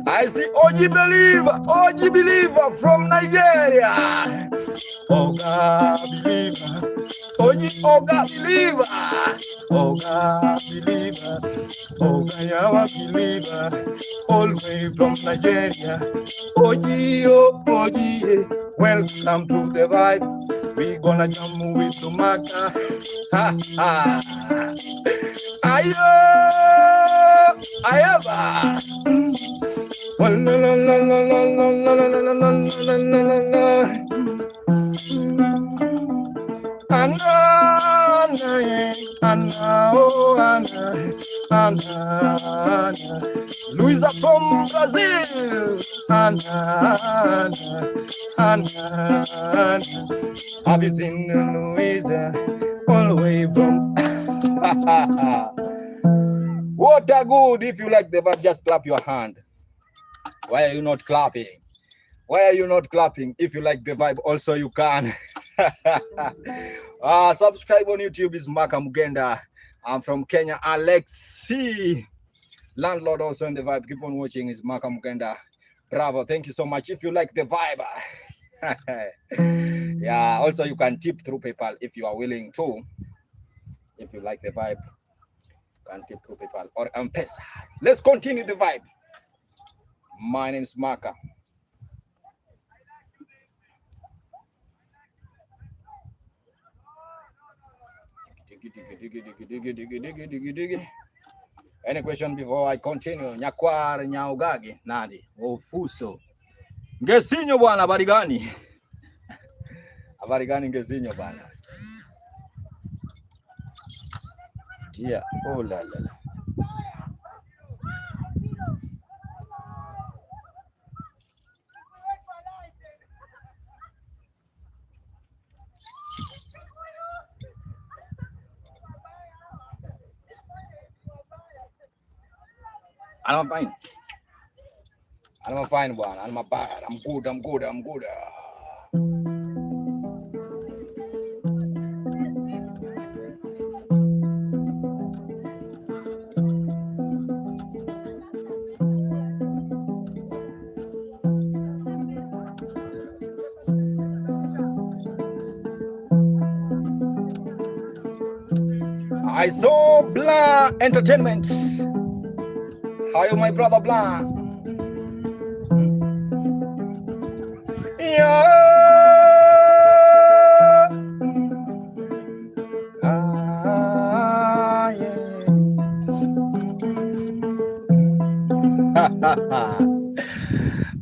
I see OG believer from Nigeria. Oga Oji Oga believer, Oga believer, Oga Yawa believer, all the way from Nigeria. Oji Oji, welcome to the vibe. We gonna jam with Tomaka. Ha ha. Ayo, ayaba. La la la la la la la la la la la la. Anna, oh Anna, Luisa from Brazil. Anna, have you seen Luisa all the way from? What a good! If you like the vibe, just clap your hand. Why are you not clapping? Why are you not clapping? If you like the vibe, also you can. Subscribe on YouTube is Maka Mugenda. I'm from Kenya. Alexi, landlord also in the vibe. Keep on watching is Maka Mugenda. Bravo. Thank you so much. If you like the vibe. Yeah, also you can tip through PayPal if you are willing to. If you like the vibe, you can tip through PayPal or M-Pesa. Let's continue the vibe. My name is Maka. Any question before I continue? Nyakwar Nyaugagi Nadi Ofuso Ngesinyo bwana, habari gani? Habari gani Ngesinyo bwana? Yeah, oh la la la. I'm fine. I'm fine, one. I'm bad. I'm good. I saw Blah Entertainment. How are you, my brother Blah? Yeah.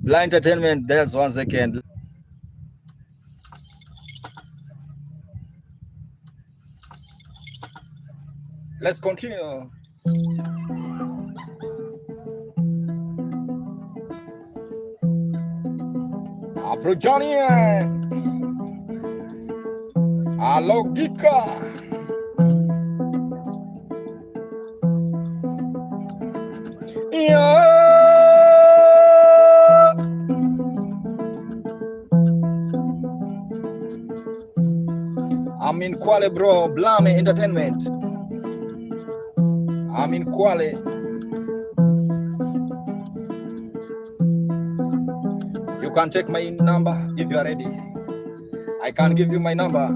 Blah Entertainment, there's 1 second. Let's continue. Bro Johnny, hello Gika. Yeah. I'm in Kuala, bro. Blame Entertainment. I'm in Kuala. You can take my number if you are ready. I can give you my number.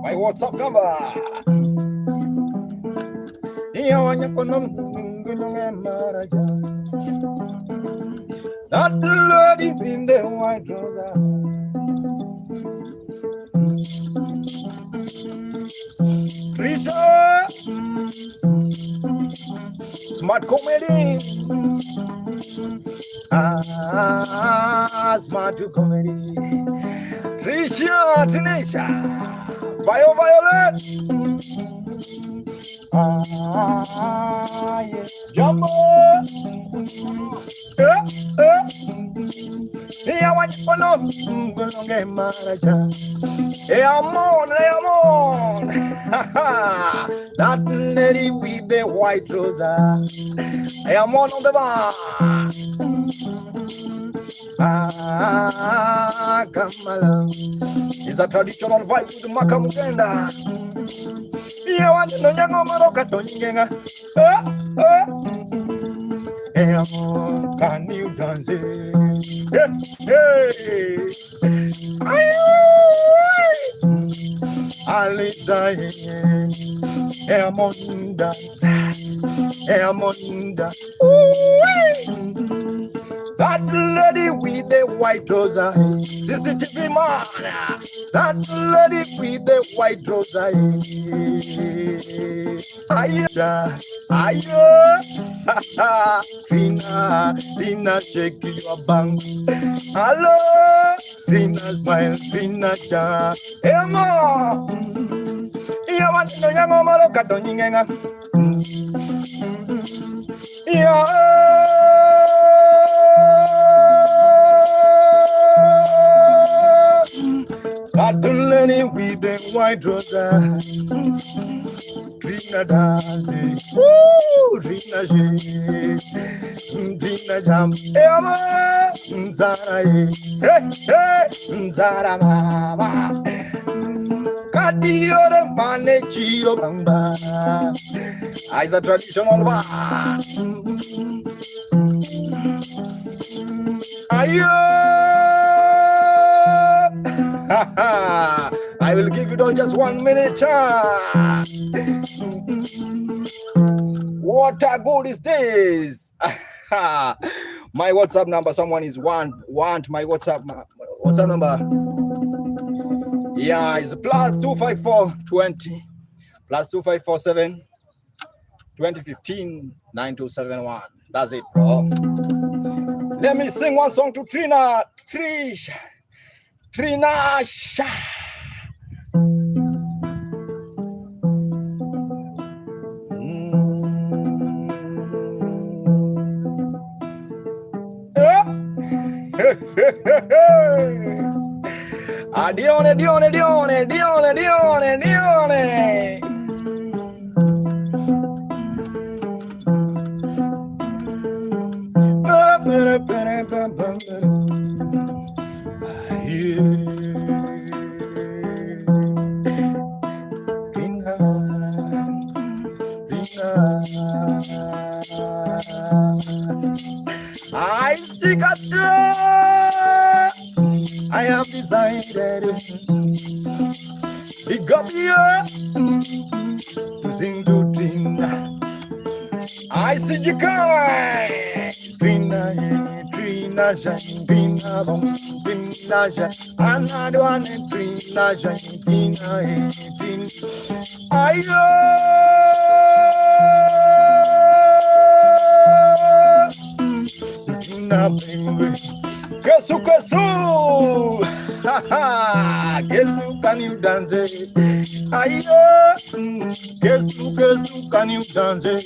My WhatsApp number. That lady in the white trouser. Risha, smart comedy. Smart comedy. Risha, Tanisha, Violet. Yes. Jumbo. I want you to know. I'm on. That lady with the white trouser. I am on the bar. Come along. It's a traditional vibe with the Makamugenda. I want to know young Maroka Toninga. Can you dance it? Hey! Alizae, Emonda, Emonda. That lady with the white trouser, CCTV man. That lady with the white trouser. Aya, aya, Trina, shake your bang. Hello, Trina, smile, Trina, cha. Emo, you want to know your mama look at Doninga. That lady with the white trouser, Trina dancing, Trina Trina jam, Emma, Zara, Zara mama, Kadio the managiro bamba, as a traditional one. I will give you just 1 minute. What a good is this? My WhatsApp number. Someone is want my WhatsApp number. Yeah, it's +254 20 +2547 2015 9271. That's it, bro. Let me sing one song to Trina. Sha. Dione. I see God. I have decided big up here to sing to Trina. I see you come, Trina, shine, Trina, shine. Another one, Trina, shine, Trina. Trina, baby. Guess who? Guess who can you dance? Ayo, guess who can you dance?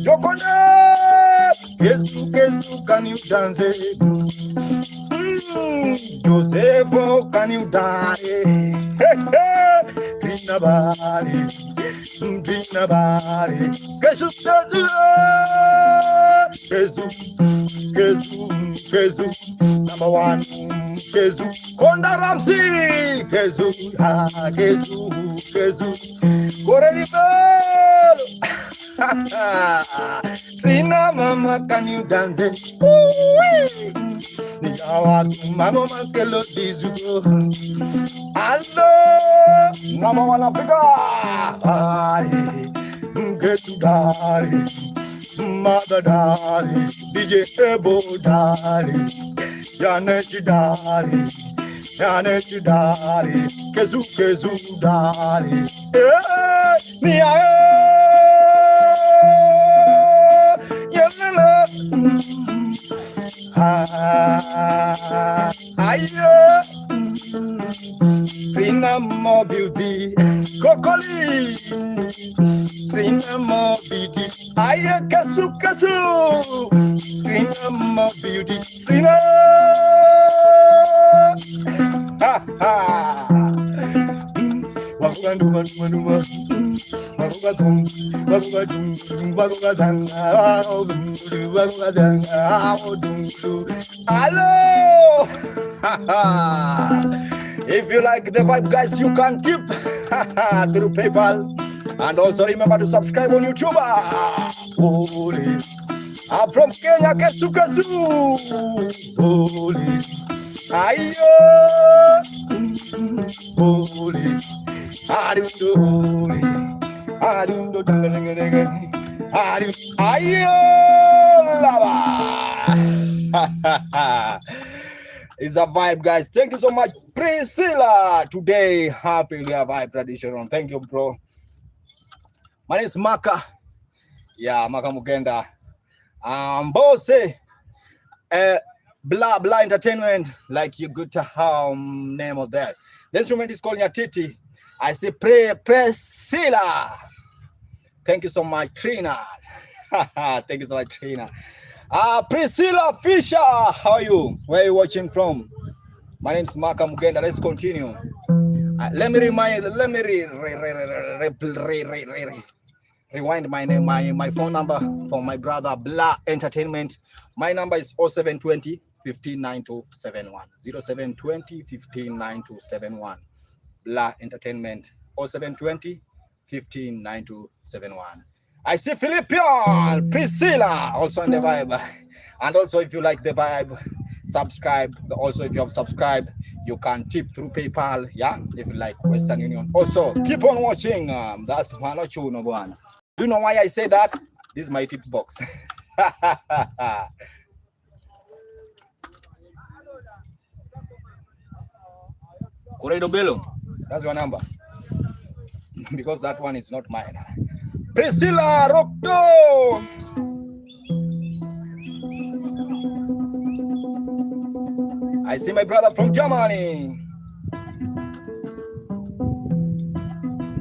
Jokona, guess who can you dance? Joseph, can you dance? Trina body, guess who? Kezu, number one, Kezu, Konda Ramsey, Kezu, Korenibel, Trina mama, can you dance? Nijawa mama makelo dizugo, Aldo, number one Africa, Kezu dari. Mother darling, DJ Ebo darling, Janet darling, Kezu darling, Nia, Trina more beauty, Kokoli, Trina more beauty, Kasu, Trina more beauty, Trina. Hello. If you like the vibe, guys, you can tip through PayPal. And also remember to subscribe on YouTube. I'm from Kenya, Kesu. Ayo. I don't It's a vibe, guys. Thank you so much, Priscilla. Today, happy vibe traditional. Thank you, bro. My name is Maka. Yeah, Maka Mugenda. Bose. Blah blah entertainment, like you good to name of that. The instrument is called Nyatiti. I say Priscilla. Thank you so much, Trina. Thank you so much, Trina. Priscilla Fisher, how are you? Where are you watching from? My name is Maka Mugenda. Let's continue. Let me rewind my name, my phone number for my brother Blah Entertainment. My number is 0720 159271. 0720 159271. Blah Entertainment 0720 159271. I see Philippian, Priscilla also on the vibe. And also, if you like the vibe, subscribe. Also, if you have subscribed, you can tip through PayPal. Yeah, if you like Western Union. Also, keep on watching. That's Manochu no one. Do you know why I say that? This is my tip box. Corredo Bello, that's your number. Because that one is not mine. Priscilla Rocto. I see my brother from Germany.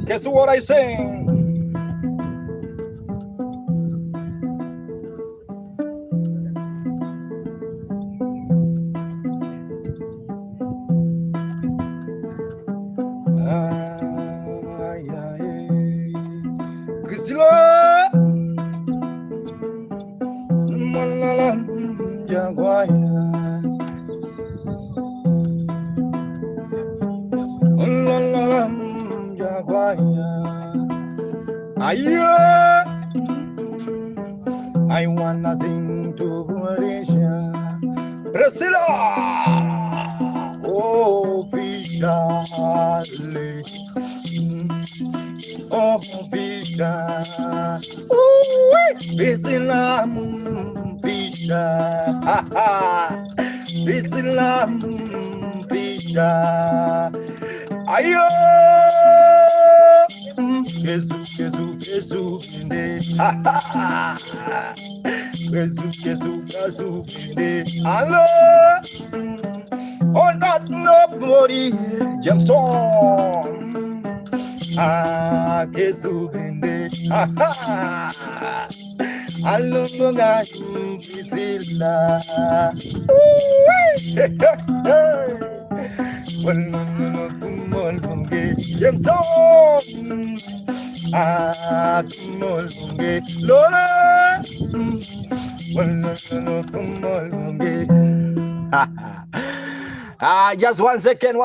Guess what I sing? Priscilla, Malala, Jaguaya, Malala, Jaguaya. I wanna sing to Malaysia. Priscilla, oh, Vishali. Oh, Vita, Priscilla, Vita, Priscilla, Vita, ayo, Kesu, hello, oh, not nobody, Jameson. Kesubende, alunga Priscilla. Kumolunge, Jameson. Kumolunge, Lola. Kumolunge. Just 1 second.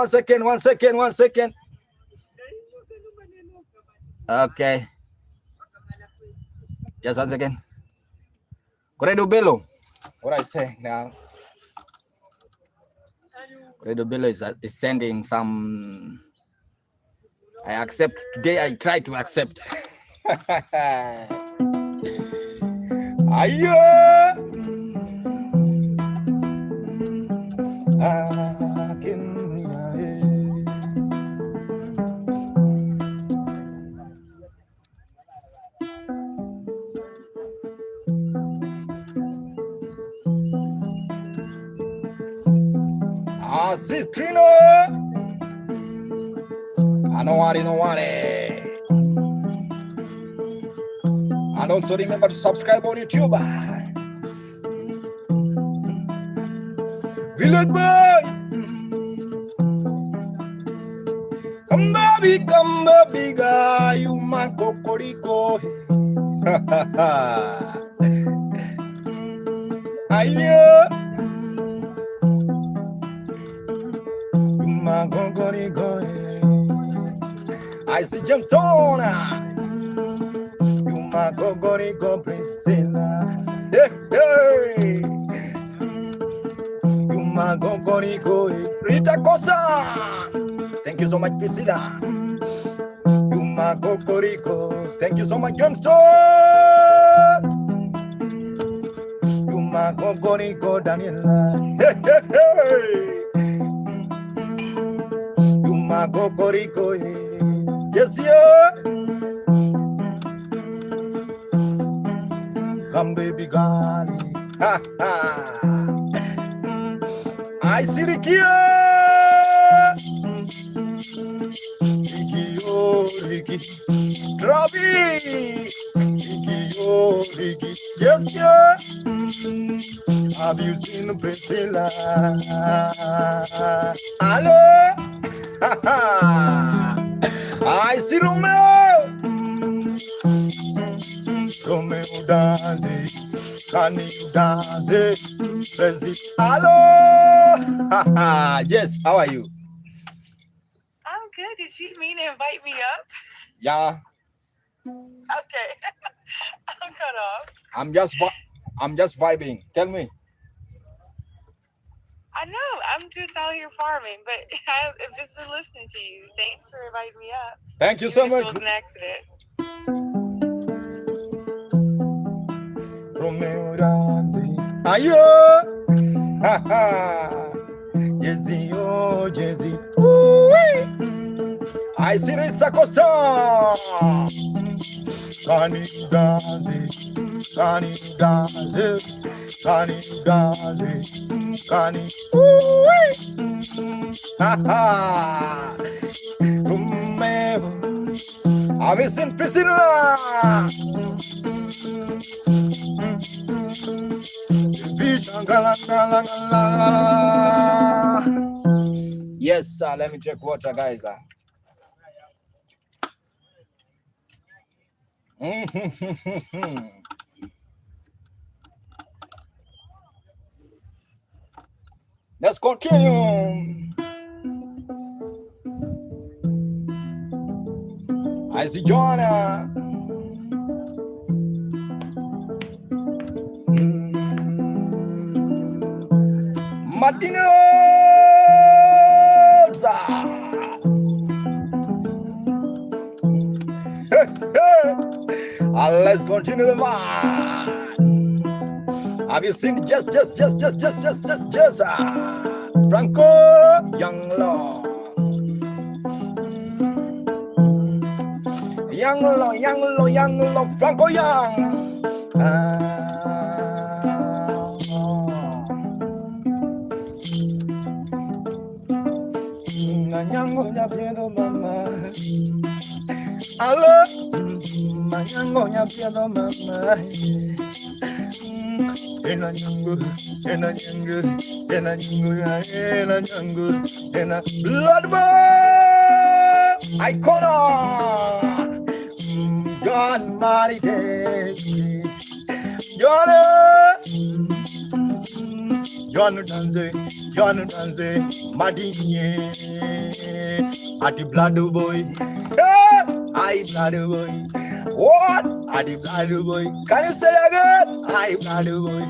Okay. Just 1 second. Corredo Bello. What I say now? Corredo Bello is sending some. I accept. Today I try to accept. Ayo. Citrino. I know what. And also remember to subscribe on YouTube. Village boy. Come baby, guy, you my cocorico. Ayo. I see Jameson. You my go Priscilla. Hey. You my go Rita Costa. Thank you so much, Priscilla. Yuma Kokoriko. Thank you so much, Johnston. Yuma Kokoriko, Daniela. Hey, hey, hey. Yuma Kokoriko. Yes, yeah. Come, baby, girl. Ha ha. I see the key. Ricky, Robbie, Ricky, yes, yeah. Have you seen Priscilla? Hello, I see Romeo. Romeo dance, can you dance? Hello, yes, how are you? I'm good. Did you mean to invite me up? Yeah. Okay. I'm cut off. I'm just vibing. Tell me. I know. I'm just out here farming, but I've just been listening to you. Thanks for inviting me up. Thank you so much. It was an accident. Romeo dancing. Ayo. Ha ha. Jesse, oh Jesse. I see this Acosta. Can you dance it? Can you dance it? Can you dance it? Can you? Ha ha. Romeo. I'm in Priscilla. Yes, sir. Let me check water, guys. Let's continue. I see Joanna. Martinoza. Let's continue the vibe. Have you seen just Franco Young Law, Franco Young. Nyango nya piedo mama. Allo, nyango nya piedo mama. Ena nyango, blood boy, icona. God mighty day, John dance, Madinye, Ati blood boy, I blood boy. What? Adi blood boy. Can you say again? I blood boy.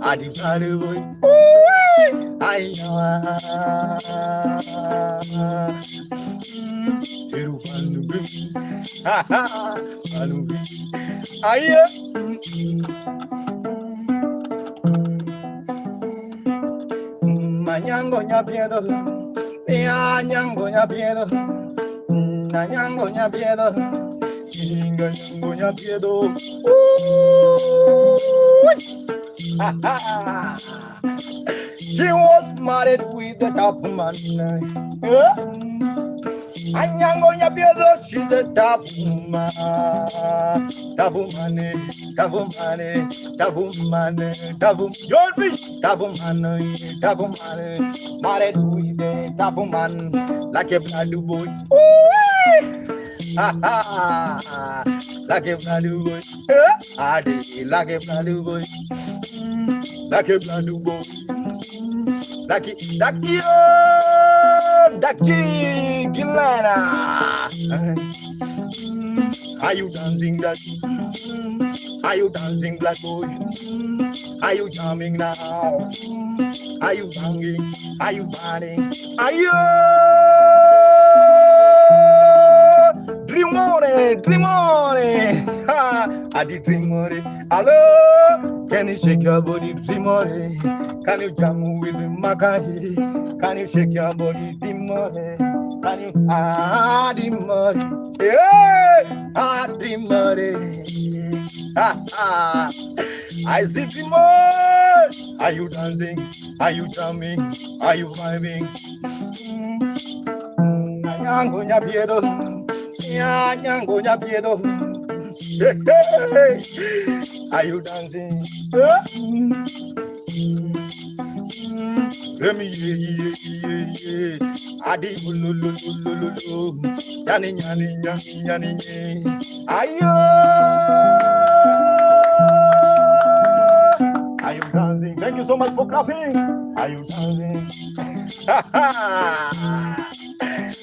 Adi blood boy. I know. Mañango ña piedo, ñango ña piedo, ñango ña piedo, ñango ña piedo. She was married with a tough man. Anyango ña piedo, she's a tough woman. Tough woman, married with a tough man, like a blood boy. Like a blood boy, like a blood boy, like a blood boy, like Gilana. Are you dancing, black? Are you dancing, black boy? Are you jamming now? Are you banging? Are you burning? Are you? Dream on it, dream on it. I did dream on it. Hello, can you shake your body? Dream on it. Can you jam with the Makai? Can you shake your body? Dream on it. Can you dream on it? Yeah, dream on it. I see dream on. Are you dancing? Are you drumming? Are you vibing? Nyango nyapiedo, nyango nyapiedo. Are you dancing? Let me ye. Adi lulu. Yani. Ayo. Are you dancing? Thank you so much for clapping. Are you dancing?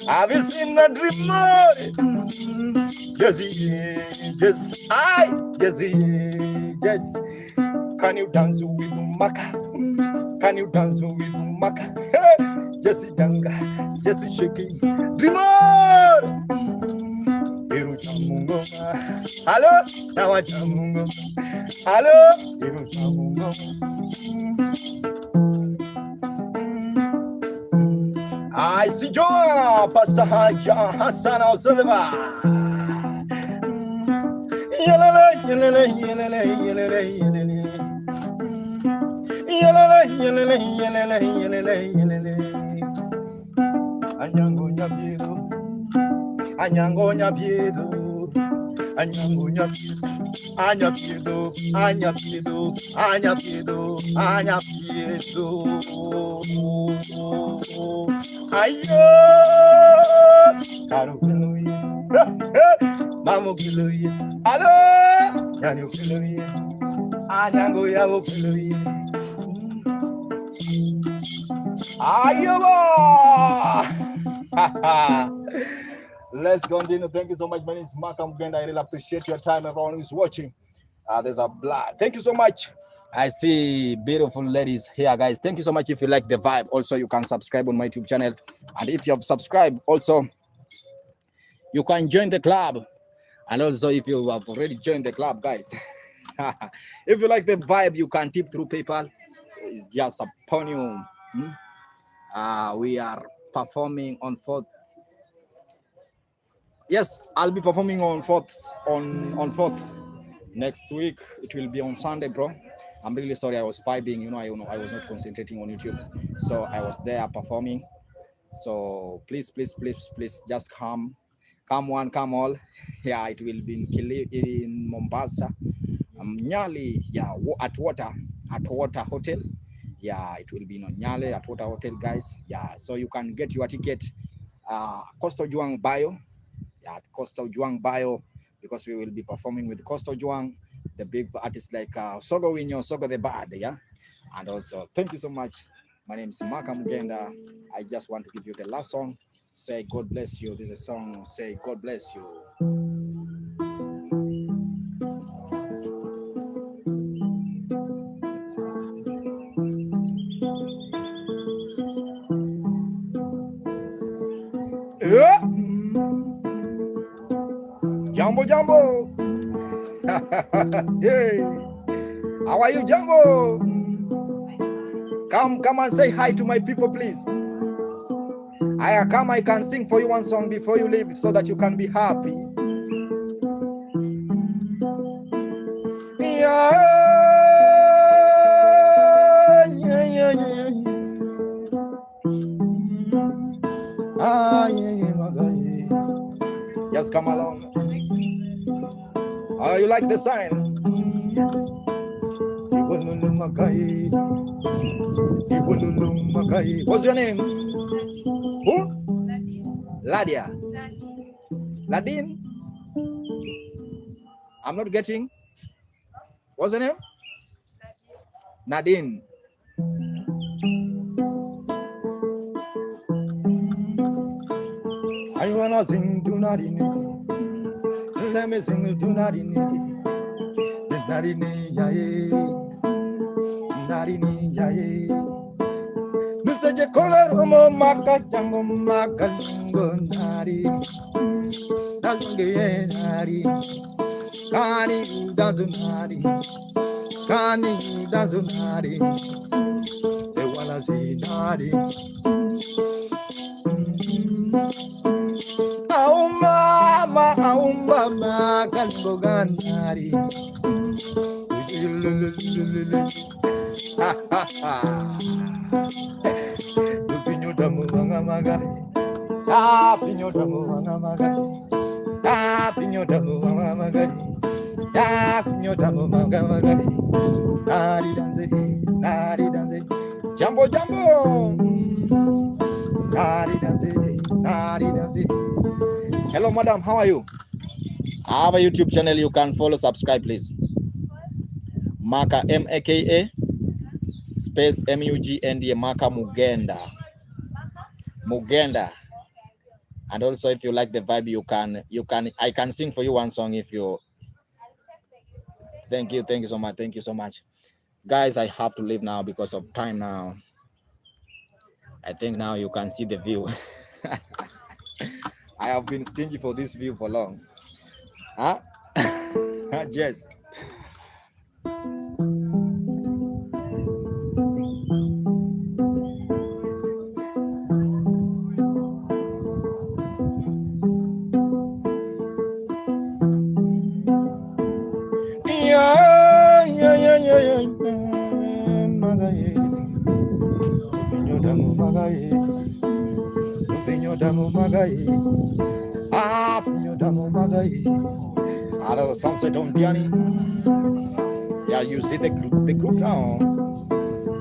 Have you seen a dream mode? Yes. Yes. Can you dance with Maka? Can you dance with Maka? Jesse Danga, Jesse shaking. Dream mode. Iru chamungo. Hello, now I chamungo. Hello, Iru chamungo. I see Joanna, Pastor Haja, Hassan Al-Sullivan. Yelele. Anyango nyapiedo. Ayo, Karo Kiloye, Mamu Kiloye, Hello, Yanyo Kiloye, Anyango Yago Kiloye. Ayo, let's continue. Thank you so much. My name is Mark Mugenda. I really appreciate your time. Everyone who's watching. There's a blood. Thank you so much. I see beautiful ladies here, guys. Thank you so much. If you like the vibe, also you can subscribe on my YouTube channel. And if you have subscribed, also you can join the club. And also if you have already joined the club, guys, if you like the vibe, you can tip through PayPal. It's just upon you. We are performing on 4th. Yes, I'll be performing on 4th. On 4th next week. It will be on Sunday, bro. I'm really sorry. I was vibing. I was not concentrating on YouTube, so I was there performing. So please, just come one, come all. Yeah, it will be in Mombasa, Nyali. Yeah, at Water Hotel. Yeah, it will be in Nyali at Water Hotel, guys. Yeah, so you can get your ticket. Coastal Juang Bio. Yeah, at Coastal Juang Bio, because we will be performing with Coastal Juang, the big artists like Sogo Winyo, Sogo the Bad, yeah. And also, thank you so much. My name is Mark Mugenda. I just want to give you the last song. Say God bless you. This is a song. Say God bless you. Yeah. Jambo. Hey. How are you, Jambo? Come and say hi to my people, please. I can sing for you one song before you leave so that you can be happy. Yeah. Just come along. You like the sign? What's your name? Who? Ladia. Ladine? I'm not getting. What's your name? Nadine. I wanna sing to Nadine. Let me sing to Nadine. Nadine, yae. Nusaje color mo maka jango makalungo nari. Dalunge nari, kani danzunari, kani danzunari, the wala zinari. Au mama, kalboganari. Ha ha ha. Pinyo damu wanga magai. Ah, pinyo damu wanga magai. Ah, pinyo damu wanga magai. Ah, pinyo damu wanga magai. Nari danse, nari danse. Jambo jambo. Nari danse, nari danse. Hello, madam. How are you? I have a YouTube channel. You can follow, subscribe, please. Maka Maka space Mugnd Maka Mugenda. And also, if you like the vibe, I can sing for you one song if you. Thank you so much. Thank you so much, guys. I have to leave now because of time now. I think now you can see the view. I have been stingy for this view for long. Huh? Yes. Out of the sunset on Diani. Yeah, you see the group now.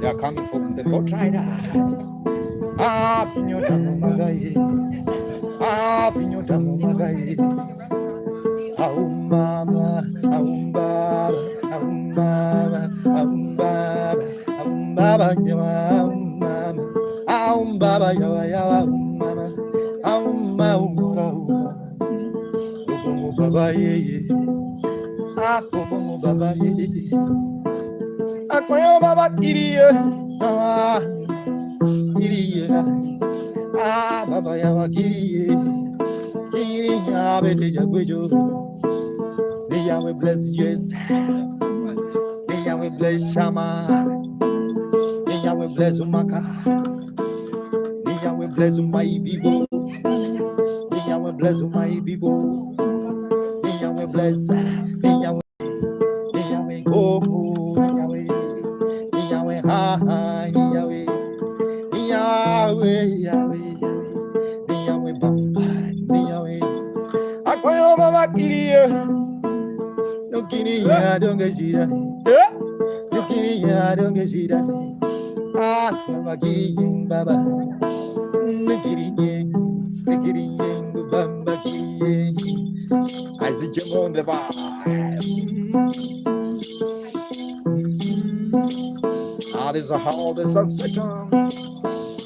They are coming from the boat rider. Pinyo damu magai. Pinyo damu magai. Aumbaba, aumbaba, aumbaba, aumbaba, aumbaba, yawa, aumbaba, aumbaba, yawa, yawa, aumbaba, aumbaba, baba ye, baba ye, akoyo baba kiriye, kiriye, baba yawa kiriye, kiriya bete jagwejo, the Yahweh bless yes, the Yahweh bless Shama, the Yahweh bless Umaka, the Yahweh bless my people, the Yahweh bless my people. Bless the Yahweh, oh, the Yahweh, the Yahweh, hi, the Yahweh, the Yahweh, Yahweh, the Yahweh, Bamba, the Yahweh. Akoyo baba kiriye, no kiriya don't get jira, no kiriya don't get jira. Baba kiriye, baba, no kiriye, bamba kiriye. I see you on the vibe. This is how the sunset comes.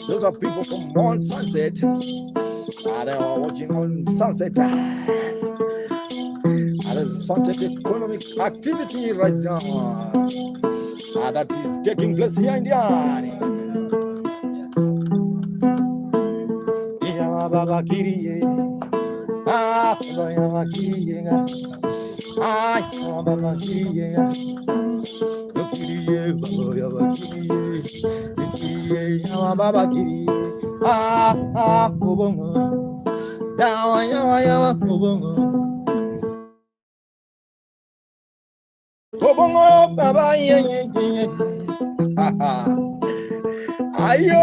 Those are people from on sunset. They are watching on sunset. There's sunset economic activity right now. That is taking place here in the area. Baba Kiriye. Baba Yama Kiriye. Baba Kiriye. Kiriye, Baba Yama Kiriye. Kiriye, Baba Kiriye. Obongo. Yawa, Obongo. Obongo, Baba, Ayo.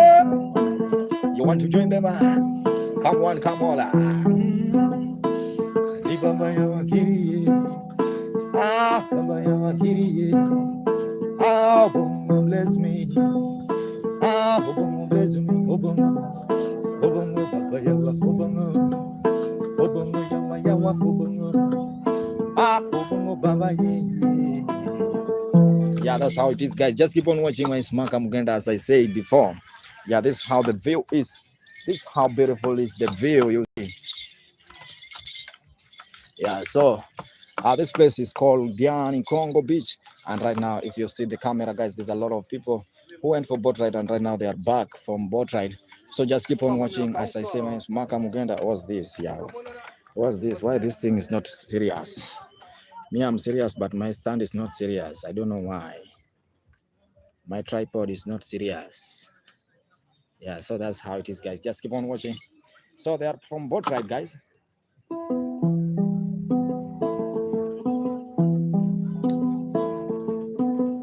You want to join them? Come on. Baba Yama Kiriye. Baba Yama Kiriye. Obongo bless me. Obongo bless me. Obongo, Baba Yawa, Obongo Yawa, Obongo. Obongo Baba ye. Yeah, that's how it is, guys. Just keep on watching my Smaka Mugenda, as I said before. Yeah, this is how the view is. This is how beautiful is the view, you see. Yeah, so this place is called Diani Congo Beach. And right now, if you see the camera, guys, there's a lot of people who went for boat ride, and right now they are back from boat ride. So just keep on watching. As I say, my Smaka Mugenda was this. Yeah, What's this? Why this thing is not serious? Me, I'm serious, but my stand is not serious. I don't know why. My tripod is not serious. Yeah, so that's how it is, guys. Just keep on watching. So they are from both right, guys.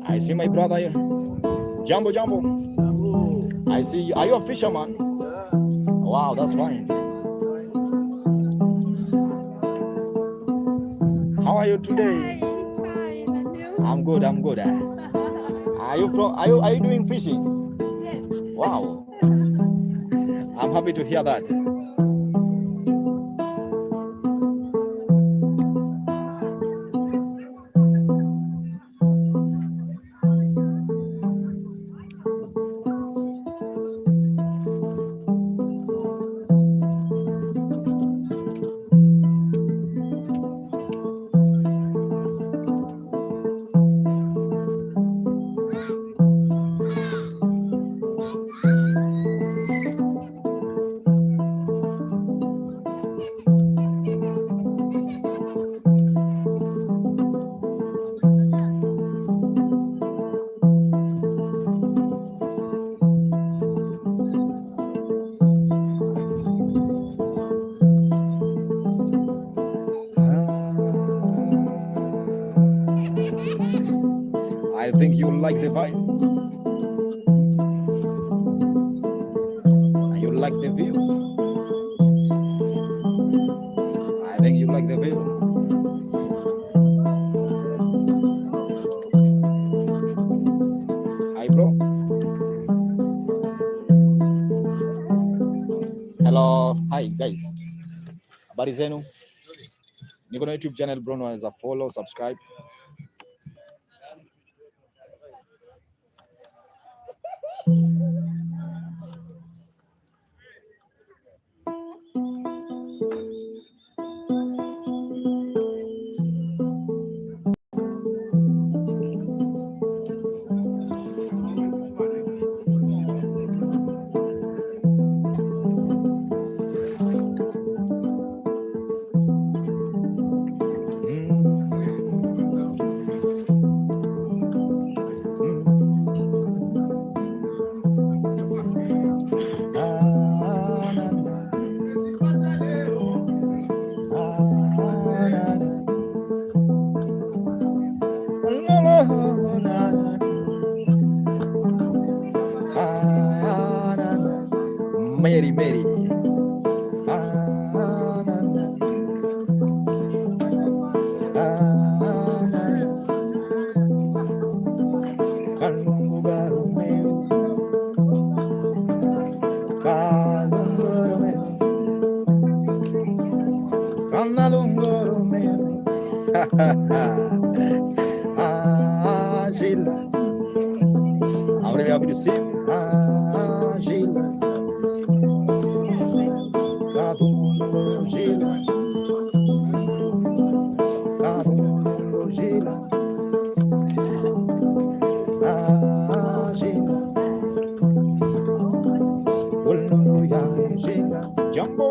I see my brother here. Jumbo, Jumbo. I see you. Are you a fisherman? Wow, that's fine. How are you today? I'm good. I'm good. Are you from? Are you doing fishing? Wow. I'm happy to hear that. I think you like the vibe. You like the view. I think you like the view. Hi, bro. Hello. Hi, guys. Habari zenu? Niko na YouTube channel bro, naweza follow, subscribe. Mary, Mary. Sheila. I'm really happy to see you. Sheila. Sheila. Sheila. Jumbo.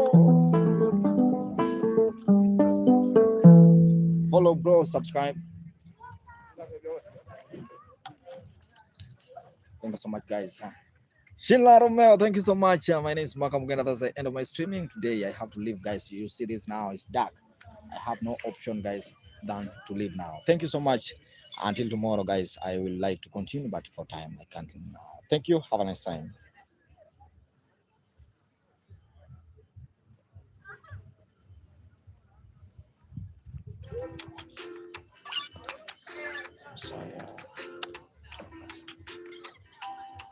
Follow, bro. Subscribe. Thank you so much, guys. Sheila Romeo, thank you so much. My name is Malcolm Gana. That's the end of my streaming today. I have to leave, guys. You see this now, it's dark. I have no option, guys, than to leave now. Thank you so much. Until tomorrow, guys, I will like to continue, but for time, I can't. Thank you. Have a nice time.